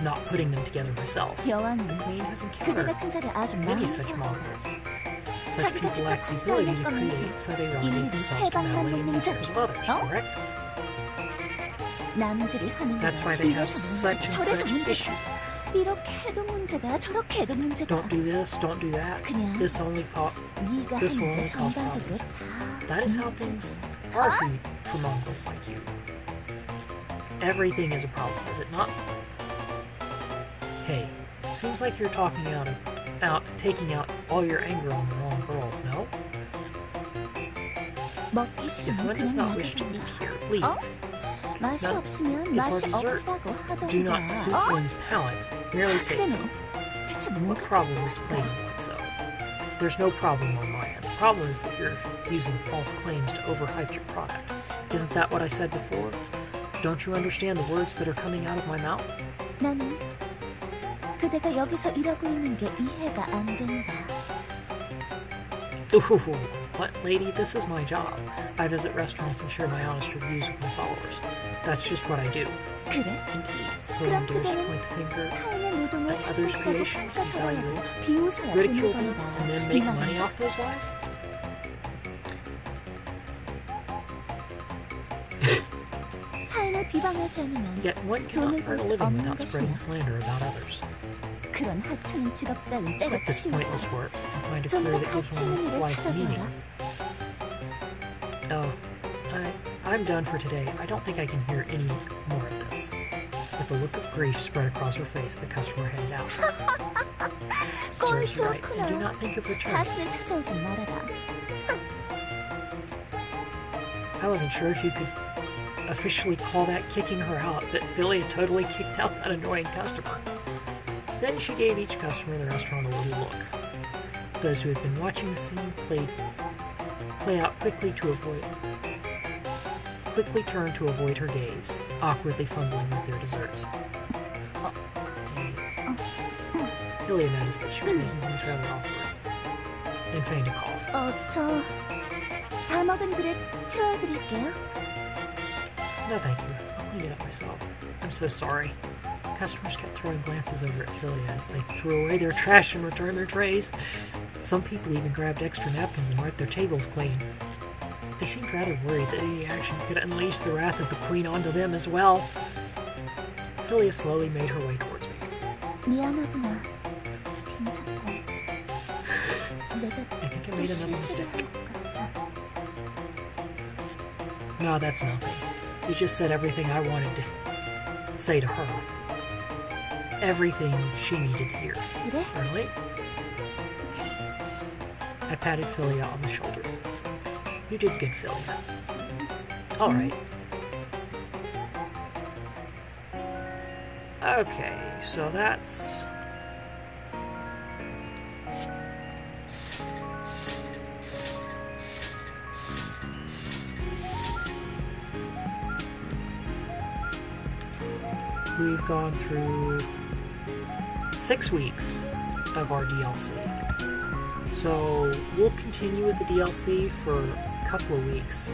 Speaker 1: not putting them together myself.
Speaker 2: 여왕은
Speaker 1: The queen has
Speaker 2: 그대
Speaker 1: encountered
Speaker 2: 같은 자를 아주
Speaker 1: many
Speaker 2: 많이
Speaker 1: such
Speaker 2: 봐.
Speaker 1: mongrels. Such
Speaker 2: 자기가
Speaker 1: people lack the
Speaker 2: 직접
Speaker 1: ability to
Speaker 2: 하지
Speaker 1: create, so they relegate
Speaker 2: 일일이
Speaker 1: themselves to
Speaker 2: 해방만
Speaker 1: meddling in
Speaker 2: 먹는
Speaker 1: the affairs of others,
Speaker 2: 어?
Speaker 1: correct?
Speaker 2: 남들이 하는
Speaker 1: That's why
Speaker 2: 게
Speaker 1: they have
Speaker 2: 이래서
Speaker 1: such
Speaker 2: 문제다,
Speaker 1: and
Speaker 2: 저래서
Speaker 1: such
Speaker 2: 문제다.
Speaker 1: issues.
Speaker 2: 이렇게 해도 문제다 저렇게 해도 문제다.
Speaker 1: Don't do this, don't do that.
Speaker 2: 그냥
Speaker 1: This will only
Speaker 2: 네가
Speaker 1: will
Speaker 2: 하는 게
Speaker 1: only cause
Speaker 2: 전반적으로
Speaker 1: problems.
Speaker 2: 다
Speaker 1: That is how
Speaker 2: 문제지.
Speaker 1: things are for mongrels like you. Everything is a problem, is it not? Hey, seems like you're taking out all your anger on the wrong girl, no?
Speaker 2: 먹기
Speaker 1: If
Speaker 2: 싫으면
Speaker 1: one does
Speaker 2: 그냥
Speaker 1: not wish to
Speaker 2: 나가든가.
Speaker 1: eat here, leave.
Speaker 2: 어? 맛이
Speaker 1: Now,
Speaker 2: 없으면
Speaker 1: If our
Speaker 2: 맛이
Speaker 1: dessert
Speaker 2: 없다고
Speaker 1: do not
Speaker 2: 하던가.
Speaker 1: suit
Speaker 2: 어?
Speaker 1: one's palate, merely say so.
Speaker 2: 그래는 대체
Speaker 1: What
Speaker 2: 뭐가?
Speaker 1: problem is plaguing one so? There's no problem on my end. The problem is that you're using false claims to overhype your product. Isn't that what I said before? Don't you understand the words that are coming out of my mouth?
Speaker 2: 나는 그대가 여기서 일하고 있는 게 이해가 안 된다.
Speaker 1: Ooh, what, lady? This is my job. I visit restaurants and share my honest reviews with my followers. That's just what I do.
Speaker 2: 그래?
Speaker 1: Indeed. So one dares to point the finger,
Speaker 2: 타인의 노동을
Speaker 1: at others'
Speaker 2: 삭제하고
Speaker 1: creations and value,
Speaker 2: 평가절하고 비웃어야
Speaker 1: ridicule
Speaker 2: 돈을
Speaker 1: them,
Speaker 2: 번다.
Speaker 1: and then make
Speaker 2: 이만
Speaker 1: money off those lies?
Speaker 2: 타인을 비방하지 않으면
Speaker 1: Yet one cannot
Speaker 2: 돈을
Speaker 1: earn
Speaker 2: 벌
Speaker 1: a
Speaker 2: 수
Speaker 1: living
Speaker 2: 없는
Speaker 1: without spreading
Speaker 2: 것이냐?
Speaker 1: slander about others.
Speaker 2: 그런 하찮은 직업 따윈
Speaker 1: Quit this
Speaker 2: 때려치우고
Speaker 1: pointless work and find a
Speaker 2: 좀
Speaker 1: career
Speaker 2: 더
Speaker 1: that gives
Speaker 2: 가치
Speaker 1: one
Speaker 2: 있는
Speaker 1: its
Speaker 2: 일을
Speaker 1: life meaning.
Speaker 2: 찾아봐라.
Speaker 1: Oh, I'm done for today. I don't think I can hear any more of this. With a look of grief spread across her face, the customer headed out. Serves you right, and do not think of returning.
Speaker 2: 다시는 찾아오지 말아라.
Speaker 1: I wasn't sure if you could officially call that kicking her out, but Philia totally kicked out that annoying customer. Then she gave each customer in the restaurant a little look. Those who had been watching the scene play out quickly turned to avoid her gaze, awkwardly fumbling with their desserts. Philia noticed that she was making things rather awkward, and feigned a cough.
Speaker 2: 다 먹은 그릇 치워드릴게요.
Speaker 1: No, thank you. I'll clean it up myself. I'm so sorry. Customers kept throwing glances over at Philia as they threw away their trash and returned their trays. Some people even grabbed extra napkins and wiped their tables clean. They seemed rather worried that any action could unleash the wrath of the queen onto them as well. Philia slowly made her way towards me.
Speaker 2: 미안하구나. 빙사공.
Speaker 1: I think I made another mistake. No, that's nothing. You just said everything I wanted to say to her. Everything she needed to hear.
Speaker 2: 그래?
Speaker 1: Really? I patted Philia on the shoulder. You did good, Philia. All right. Okay, so that's... We've gone through 6 weeks of our DLC. So we'll continue with the DLC for a couple of weeks.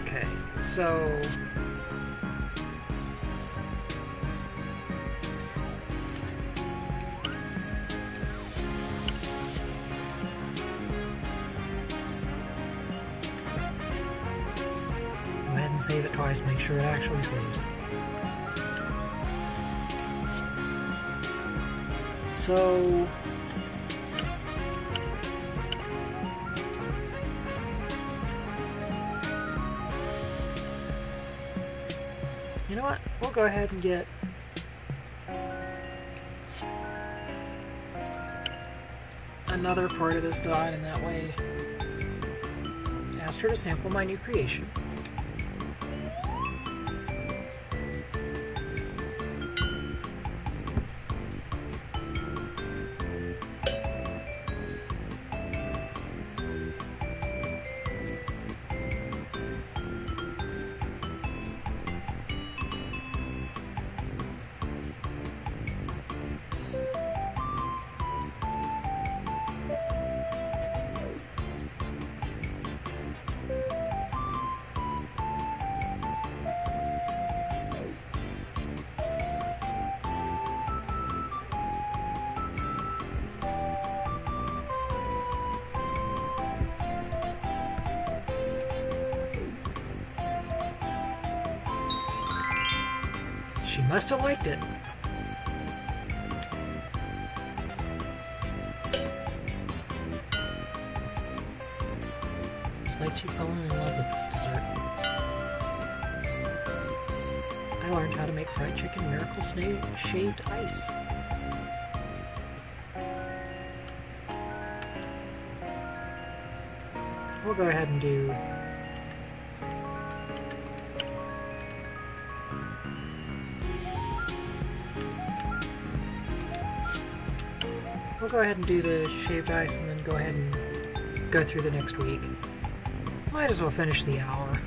Speaker 1: Okay, so... Go ahead and save it twice, make sure it actually saves. So... You know what? We'll go ahead and get another part of this done, and that way asked her to sample my new creation. She must have liked it. It's like she fell in love with this dessert. I learned how to make fried chicken miracle shaved ice. We'll go ahead and do the shaved ice and then go ahead and go through the next week. Might as well finish the hour.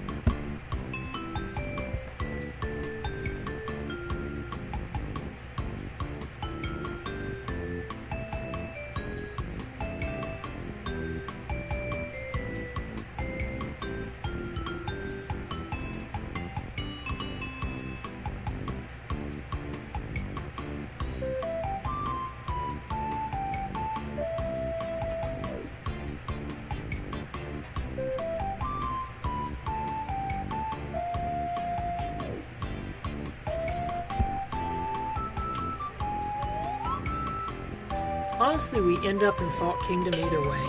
Speaker 1: Honestly, we end up in Salt Kingdom either way.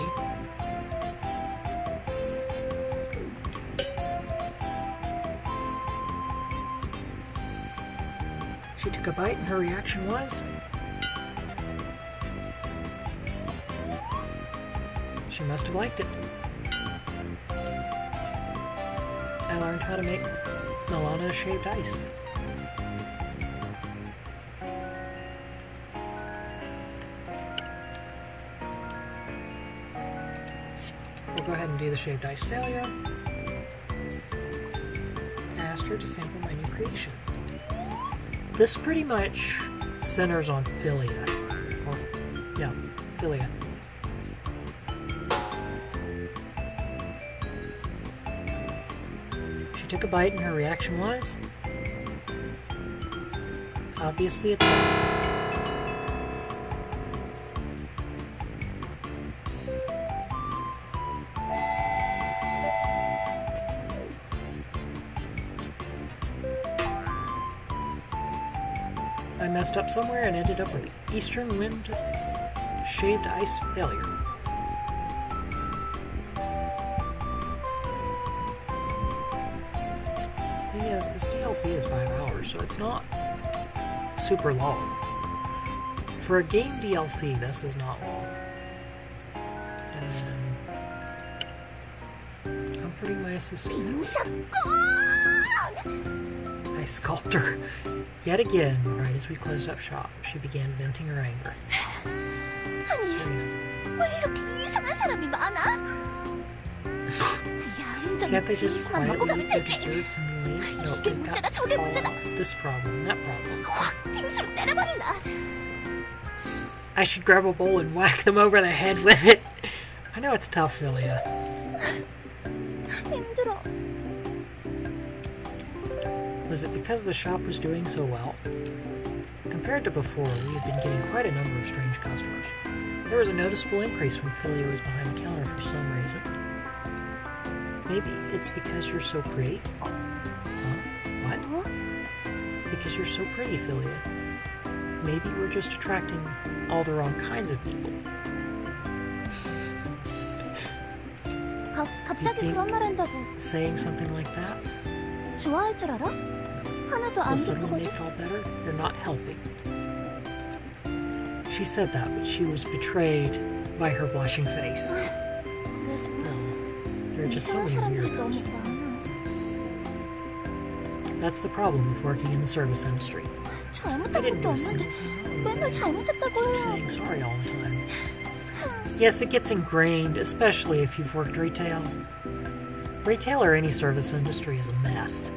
Speaker 1: She took a bite and her reaction was... she must have liked it. I learned how to make Milana shaved ice. We'll go ahead and do the shaved ice failure. I asked her to sample my new creation. This pretty much centers on Philia. Or, yeah, Philia. She took a bite and her reaction was... obviously it's bad. I messed up somewhere and ended up with Eastern Wind shaved ice failure. Thing is, this DLC is 5 hours, so it's not super long. For a game DLC, this is not long. And then comforting my assistant. I sculpted her. Yet again, right as we closed up shop, she began venting her anger. Seriously. Can't they just quietly eat the desserts and leave? No, they've got this problem, that problem. I should grab a bowl and whack them over the head with it. I know it's tough, Philia. Was it because the shop was doing so well? Compared to before, we had been getting quite a number of strange customers. There was a noticeable increase when Philia was behind the counter for some reason. Maybe it's because you're so pretty? Huh? What? Because you're so pretty, Philia. Maybe we're just attracting all the wrong kinds of people.
Speaker 2: 갑자기 그런 말 한다고
Speaker 1: Saying something like that
Speaker 2: 좋아할 줄 알아? 하나도 안
Speaker 1: will suddenly make
Speaker 2: 좋거든.
Speaker 1: it all better? You're not helping. She said that, but she was betrayed by her blushing face. Still, there are just so
Speaker 2: 이상한
Speaker 1: many
Speaker 2: 사람들이 너무
Speaker 1: weirdos.
Speaker 2: 많아.
Speaker 1: That's the problem with working in the service industry. I
Speaker 2: 잘못한
Speaker 1: didn't
Speaker 2: 것도
Speaker 1: do a single
Speaker 2: 없는데 맨날 잘못했다고
Speaker 1: keep
Speaker 2: 해요.
Speaker 1: saying sorry all the time. Yes, it gets ingrained, especially if you've worked retail. Retail or any service industry is a mess.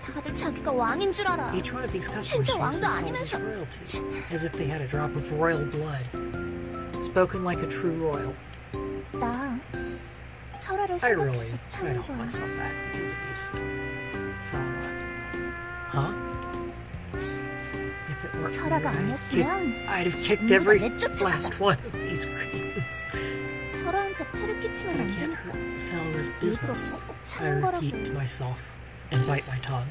Speaker 2: 다들 자기가 왕인 줄 알아.
Speaker 1: Each one of these customers
Speaker 2: 진짜
Speaker 1: treats
Speaker 2: 왕도
Speaker 1: themselves as
Speaker 2: 아니면서.
Speaker 1: royalty, as if they had a drop of royal blood. Spoken like a true royal.
Speaker 2: 나 설아를
Speaker 1: I really
Speaker 2: 생각해서
Speaker 1: try to
Speaker 2: 참는
Speaker 1: hold
Speaker 2: 거야.
Speaker 1: myself back because of you, so huh? If it weren't for
Speaker 2: 설아가
Speaker 1: you,
Speaker 2: 아니었으면
Speaker 1: I'd have kicked
Speaker 2: 전부 다
Speaker 1: every
Speaker 2: 내쫓았어.
Speaker 1: last one of these greens.
Speaker 2: 설아한테 패를 끼치면
Speaker 1: I
Speaker 2: 안
Speaker 1: can't
Speaker 2: 되니까.
Speaker 1: hurt Sally's
Speaker 2: 일부러
Speaker 1: business,
Speaker 2: 꼭
Speaker 1: I
Speaker 2: 참는 거라고.
Speaker 1: repeat to myself and bite my tongue.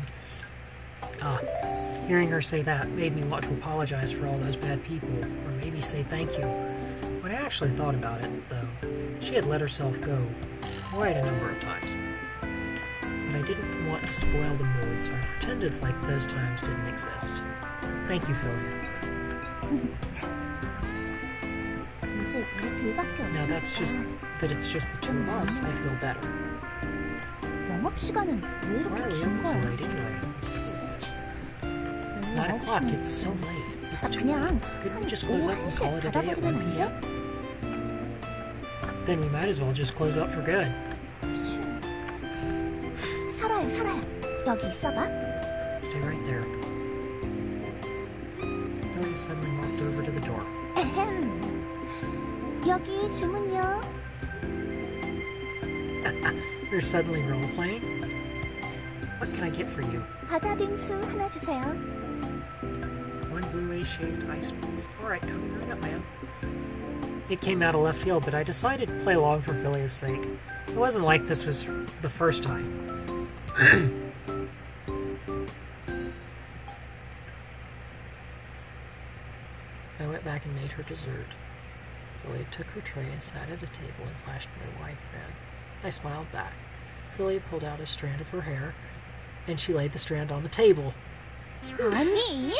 Speaker 1: Hearing her say that made me want to apologize for all those bad people, or maybe say thank you. When I actually thought about it, though, she had let herself go quite a number of times. But I didn't want to spoil the mood, so I pretended like those times didn't exist. Thank you, Philia.
Speaker 2: 이제 우리 둘밖에
Speaker 1: Now that's just
Speaker 2: 없으니까
Speaker 1: that it's just the two of us, I feel better.
Speaker 2: 영업 시간은 왜
Speaker 1: Why
Speaker 2: 이렇게
Speaker 1: are we
Speaker 2: 긴
Speaker 1: open so
Speaker 2: 거야?
Speaker 1: late anyway? 9
Speaker 2: 영업
Speaker 1: o'clock,
Speaker 2: 시간
Speaker 1: it's so late. It's too
Speaker 2: 그냥
Speaker 1: late. Couldn't we just close up and call it a day at 1 p.m.? Then we might as well just close up for good.
Speaker 2: 설아야, 설아야, 여기 있어봐.
Speaker 1: Stay right there. Philia suddenly walked over to the door.
Speaker 2: 에헴. 여기 주문요.
Speaker 1: You're suddenly role-playing? What can I get for you?
Speaker 2: 바다 빙수 하나 주세요.
Speaker 1: One blue shaved ice, please. Alright, coming right up, ma'am. It came out of left field, but I decided to play along for Philia's sake. It wasn't like this was the first time. I went back and made her dessert. Philia took her tray and sat at a table and flashed me a wide grin. I smiled back. Philia pulled out a strand of her hair, and she laid the strand on the table.
Speaker 2: 아니,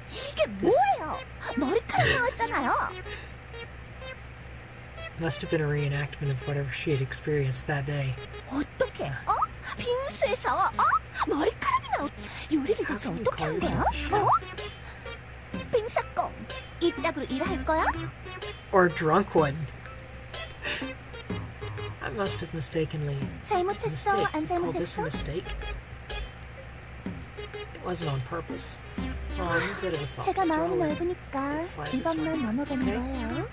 Speaker 2: 이게 뭐예요? 머리카락 나왔잖아요.
Speaker 1: Must have been a reenactment of whatever she had experienced that day.
Speaker 2: 어떻게? 빙수에서 머리카락이 나오. 요리를 대체
Speaker 1: How can you
Speaker 2: 어떻게
Speaker 1: call
Speaker 2: 한 거야?
Speaker 1: yourself a chef?
Speaker 2: 빙사công 이따구로 일할 거야?
Speaker 1: Or drunk one. I must have mistakenly
Speaker 2: 잘못했어? 안
Speaker 1: called this a
Speaker 2: 잘못했어?
Speaker 1: mistake. It wasn't on purpose. Oh, I'm a bit of a soft
Speaker 2: 제가 마음이
Speaker 1: swallow.
Speaker 2: 넓으니까 이것만 넘어가는 거예요.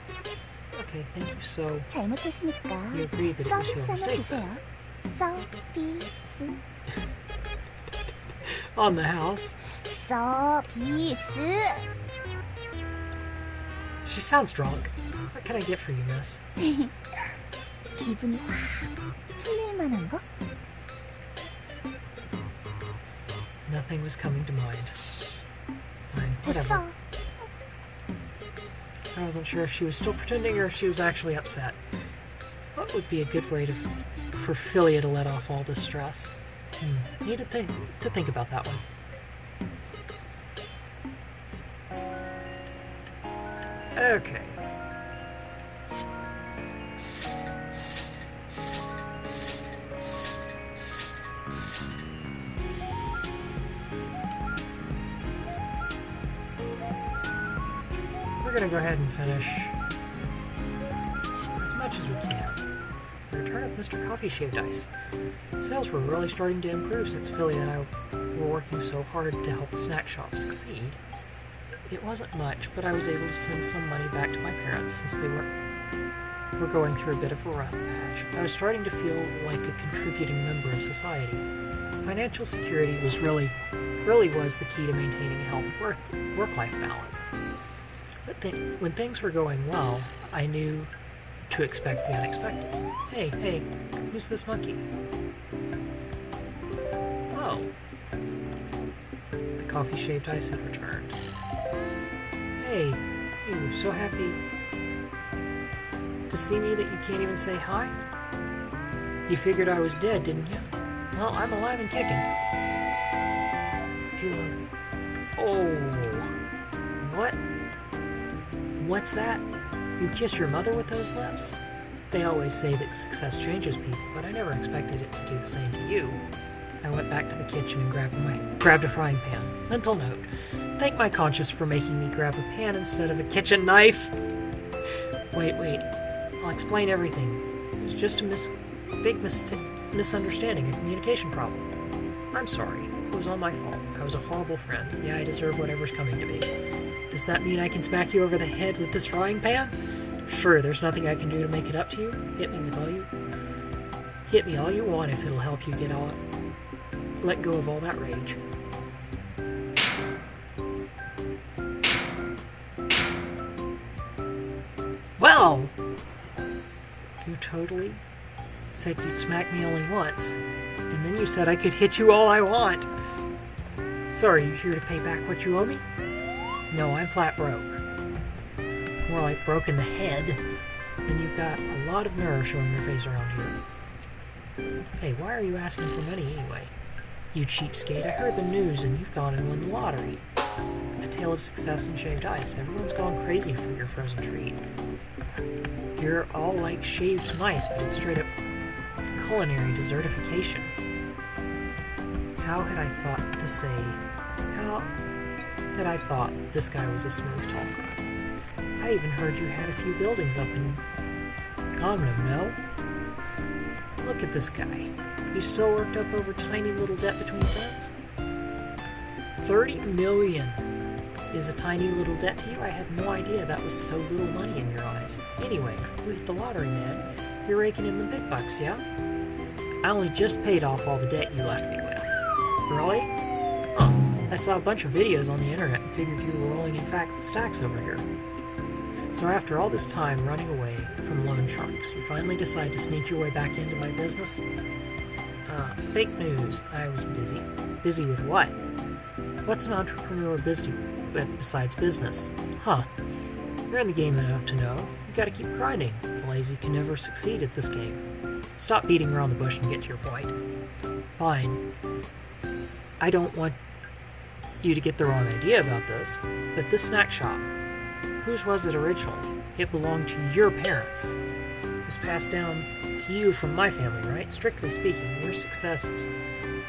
Speaker 1: Okay, thank you. So
Speaker 2: 잘못했으니까
Speaker 1: you agree that it was your
Speaker 2: 서비스 하나
Speaker 1: mistake.
Speaker 2: 주세요. 서비스.
Speaker 1: On the house.
Speaker 2: 서비스.
Speaker 1: She sounds drunk. What can I get for you, miss?
Speaker 2: 기분이 확 풀릴 만한 거?
Speaker 1: Nothing was coming to mind. Fine, whatever.
Speaker 2: 됐어.
Speaker 1: I wasn't sure if she was still pretending or if she was actually upset. What would be a good way for Philia to let off all this stress? Need to think about that one. Okay. We're gonna go ahead and finish as much as we can. The return of Mr. Coffee Shaved Ice. Sales were really starting to improve since Philia and I were working so hard to help the snack shop succeed. It wasn't much, but I was able to send some money back to my parents since they were going through a bit of a rough patch. I was starting to feel like a contributing member of society. financial security really was the key to maintaining a healthy work-life balance. But when things were going well, I knew to expect the unexpected. Hey, who's this monkey? Oh. The coffee shaved ice had returned. Hey, you so happy to see me that you can't even say hi? You figured I was dead, didn't you? Well, I'm alive and kicking. Philia. Oh. What? What's that? You kiss your mother with those lips? They always say that success changes people, but I never expected it to do the same to you. I went back to the kitchen and grabbed a frying pan. Mental note. Thank my conscience for making me grab a pan instead of a kitchen knife. Wait. I'll explain everything. It was just a big misunderstanding, a communication problem. I'm sorry. It was all my fault. I was a horrible friend. Yeah, I deserve whatever's coming to me. Does that mean I can smack you over the head with this frying pan? Sure, there's nothing I can do to make it up to you. Hit me all you want if it'll help you let go of all that rage. Well, you totally said you'd smack me only once, and then you said I could hit you all I want. So are you here to pay back what you owe me? No, I'm flat broke. More like broke in the head. Then you've got a lot of nerve showing your face around here. Hey, why are you asking for money anyway? You cheapskate, I heard the news and you've gone and won the lottery. A tale of success and shaved ice. Everyone's gone crazy for your frozen treat. You're all like shaved mice, but it's straight up culinary desertification. How had I thought this guy was a smooth talker? I even heard you had a few buildings up in Gangnam, no? Look at this guy. You still worked up over tiny little debt between friends? 30 million is a tiny little debt to you? I had no idea that was so little money in your eyes. Anyway, with the lottery, man, you're raking in the big bucks, yeah? I only just paid off all the debt you left me with. Really? Huh. I saw a bunch of videos on the internet and figured you were rolling in fact stacks over here. So after all this time running away from loan sharks, you finally decide to sneak your way back into my business? Fake news. I was busy. Busy with what? What's an entrepreneur busy with besides business? Huh. You're in the game enough to know. You gotta keep grinding. The lazy can never succeed at this game. Stop beating around the bush and get to your point. Fine. I don't want you to get the wrong idea about this, but this snack shop, whose was it originally? It belonged to your parents. It was passed down to you from my family, right? Strictly speaking, your successes.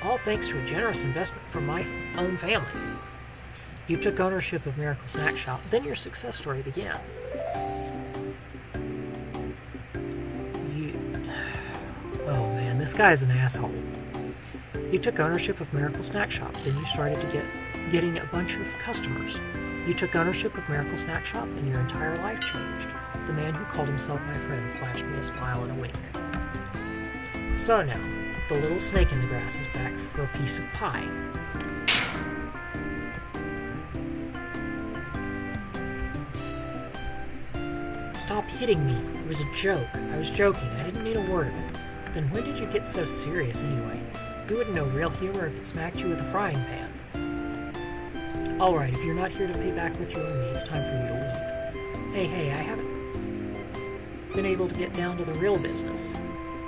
Speaker 1: All thanks to a generous investment from my own family. You took ownership of Miracle Snack Shop, then your success story began. Oh man, this guy's an asshole. You took ownership of Miracle Snack Shop, then you started to getting a bunch of customers. You took ownership of Miracle Snack Shop, and your entire life changed. The man who called himself my friend flashed me a smile and a wink. So now, the little snake in the grass is back for a piece of pie. Stop hitting me. It was a joke. I was joking. I didn't mean a word of it. Then when did you get so serious anyway? You wouldn't know real humor if it smacked you with a frying pan. Alright, if you're not here to pay back what you owe me, it's time for you to leave. Hey, I haven't been able to get down to the real business.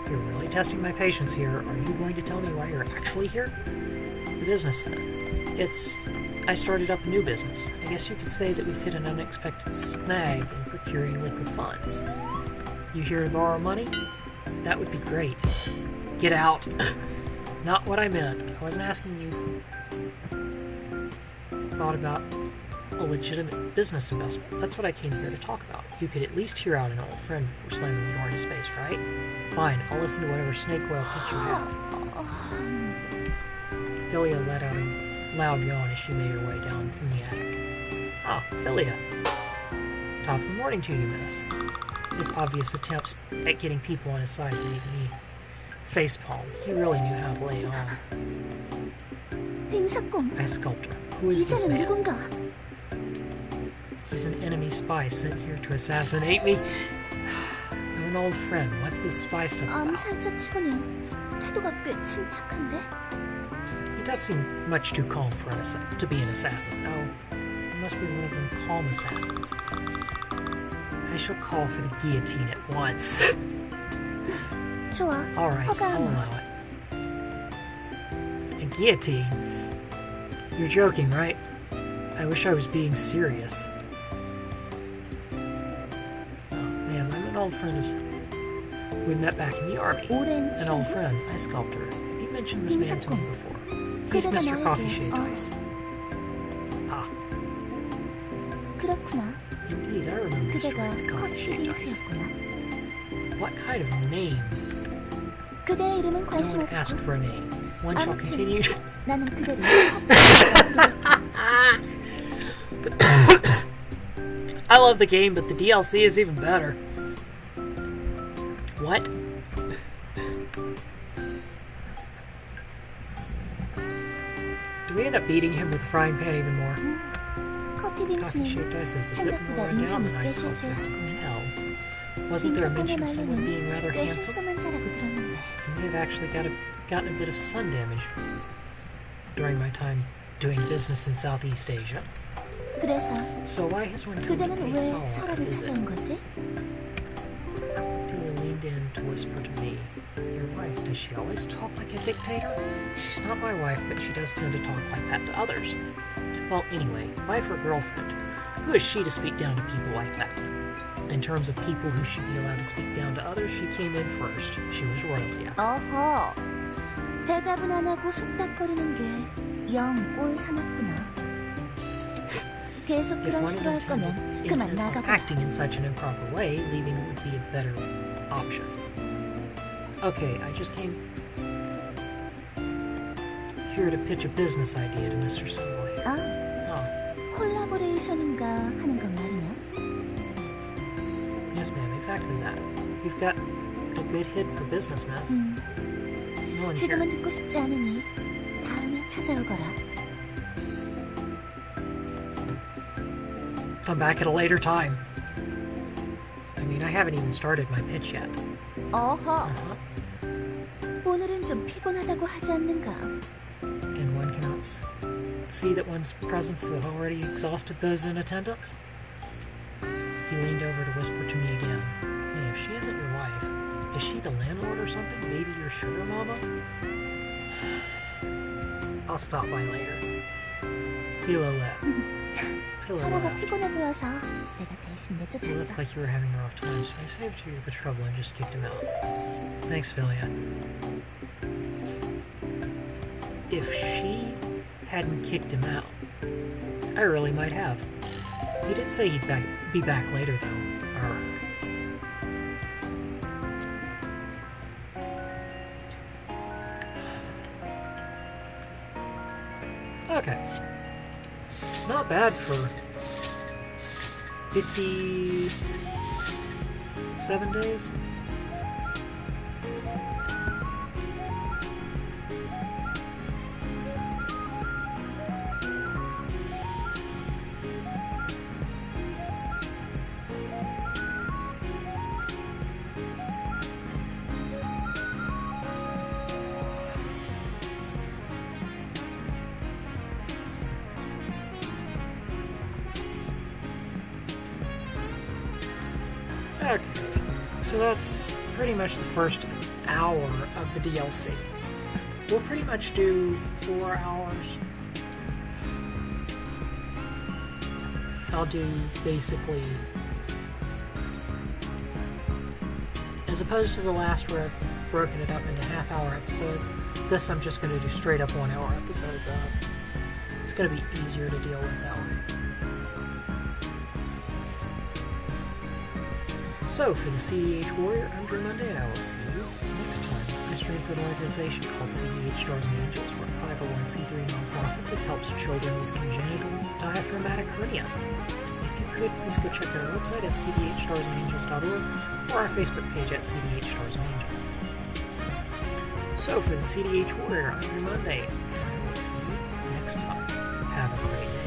Speaker 1: You're really testing my patience here. Are you going to tell me why you're actually here? The business then. I started up a new business. I guess you could say that we've hit an unexpected snag in procuring liquid funds. You here to borrow money? That would be great. Get out. Not what I meant. I wasn't asking you thought about a legitimate business investment. That's what I came here to talk about. You could at least hear out an old friend before slamming the door in his face, right? Fine, I'll listen to whatever snake oil pitch you have. Philia let out a loud yawn as she made her way down from the attic. Ah, Philia. Top of the morning to you, miss. His obvious attempts at getting people on his side made me facepalm. He really knew how to lay it on.
Speaker 2: 인사공.
Speaker 1: I sculptor. Who is this
Speaker 2: 이제는
Speaker 1: man?
Speaker 2: 누군가.
Speaker 1: He's an enemy spy sent here to assassinate me. I'm an old friend. What's this spy stuff about?
Speaker 2: 암살자 치고는 태도가 꽤 침착한데?
Speaker 1: He does seem much too calm for to be an assassin. Oh, he must be one of them calm assassins. I shall call for the guillotine at once.
Speaker 2: 좋아.
Speaker 1: All right, I'll allow it. A guillotine? You're joking, right? I wish I was being serious. Oh man, I'm an old friend of... We met back in the army. An old friend, I sculptor. Have you mentioned this man to me before? He's Mr. Coffee Shaved Ice. Ah.
Speaker 2: 그렇구나.
Speaker 1: Indeed, I remember the story of the Coffee Shaved Ice. What kind of name?
Speaker 2: 그대의 이름은
Speaker 1: No
Speaker 2: 관심
Speaker 1: one asked
Speaker 2: 없고
Speaker 1: for a name. One shall continue.
Speaker 2: 나는 그대를
Speaker 1: I love the game, but the DLC is even better. What? Do we end up beating him with the frying pan even more?
Speaker 2: 커피
Speaker 1: Coffee
Speaker 2: 빙수는
Speaker 1: Shaved Ice is a bit more
Speaker 2: 생각보다
Speaker 1: down
Speaker 2: 인상
Speaker 1: than I
Speaker 2: 깊게
Speaker 1: saw
Speaker 2: 해주셨고
Speaker 1: to tell. Wasn't there a mention of someone being rather
Speaker 2: 꽤
Speaker 1: handsome?
Speaker 2: 핸섬한 사라고 들었는데
Speaker 1: I may have actually gotten a bit of sun damage during my time doing business in Southeast Asia.
Speaker 2: 그래서
Speaker 1: So why has one come to
Speaker 2: 그대는
Speaker 1: pay
Speaker 2: 왜
Speaker 1: Saul a
Speaker 2: 설아를
Speaker 1: visit?
Speaker 2: 찾아온 거지?
Speaker 1: Philia leaned in to whisper to me, "Your wife, does she always talk like a dictator? She's not my wife, but she does tend to talk like that to others. Well, anyway, wife or girlfriend, who is she to speak down to people like that? In terms of people who should be allowed to speak down to others, she came in first. She was royalty after.
Speaker 2: 어허, 대답은 안 하고 속닥거리는 게 영 꼴 사납구나. 계속
Speaker 1: If
Speaker 2: 그런
Speaker 1: one is
Speaker 2: 식으로 할 거면 그만
Speaker 1: intent on
Speaker 2: 나가봐.
Speaker 1: acting in such an improper way, leaving would be a better option. Okay, I just came here to pitch a business idea to Mr. Savoy.
Speaker 2: 아,
Speaker 1: Oh,
Speaker 2: 콜라보레이션인가 하는 건 말이냐?
Speaker 1: yes, ma'am, exactly that. You've got a good hit for business, miss. No one here.
Speaker 2: 지금은 듣고 싶지 않으니 다음에 찾아오거라.
Speaker 1: Come back at a later time. I mean, I haven't even started my pitch yet.
Speaker 2: 어허,
Speaker 1: Uh-huh.
Speaker 2: 오늘은 좀 피곤하다고 하지 않는가?
Speaker 1: And one cannot see that one's presence has already exhausted those in attendance? He leaned over to whisper to me again. Hey, if she isn't your wife, is she the landlord or something? Maybe your sugar mama? I'll stop by later. Philia left. Philia
Speaker 2: 설아가
Speaker 1: left.
Speaker 2: 피곤해 보여서 내가 대신
Speaker 1: You
Speaker 2: 내쫓았어.
Speaker 1: looked like you were having a rough time, so I saved you the trouble and just kicked him out. Thanks, Philia. If she hadn't kicked him out, I really might have. He did say he'd be back later, though. Okay. Not bad for 57 days. Okay, so that's pretty much the first hour of the DLC. We'll pretty much do 4 hours. I'll do basically, as opposed to the last where I've broken it up into half-hour episodes, this I'm just going to do straight up 1 hour episodes of. It's going to be easier to deal with that way. So, for the CDH Warrior, I'm Drew Monday, and I will see you next time. I stream for an organization called CDH Stars and Angels. We're a 501c3 nonprofit that helps children with congenital diaphragmatic hernia. If you could, please go check out our website at cdhstarsandangels.org or our Facebook page at CDH Stars and Angels. So, for the CDH Warrior, I'm Drew Monday, and I will see you next time. Have a great day.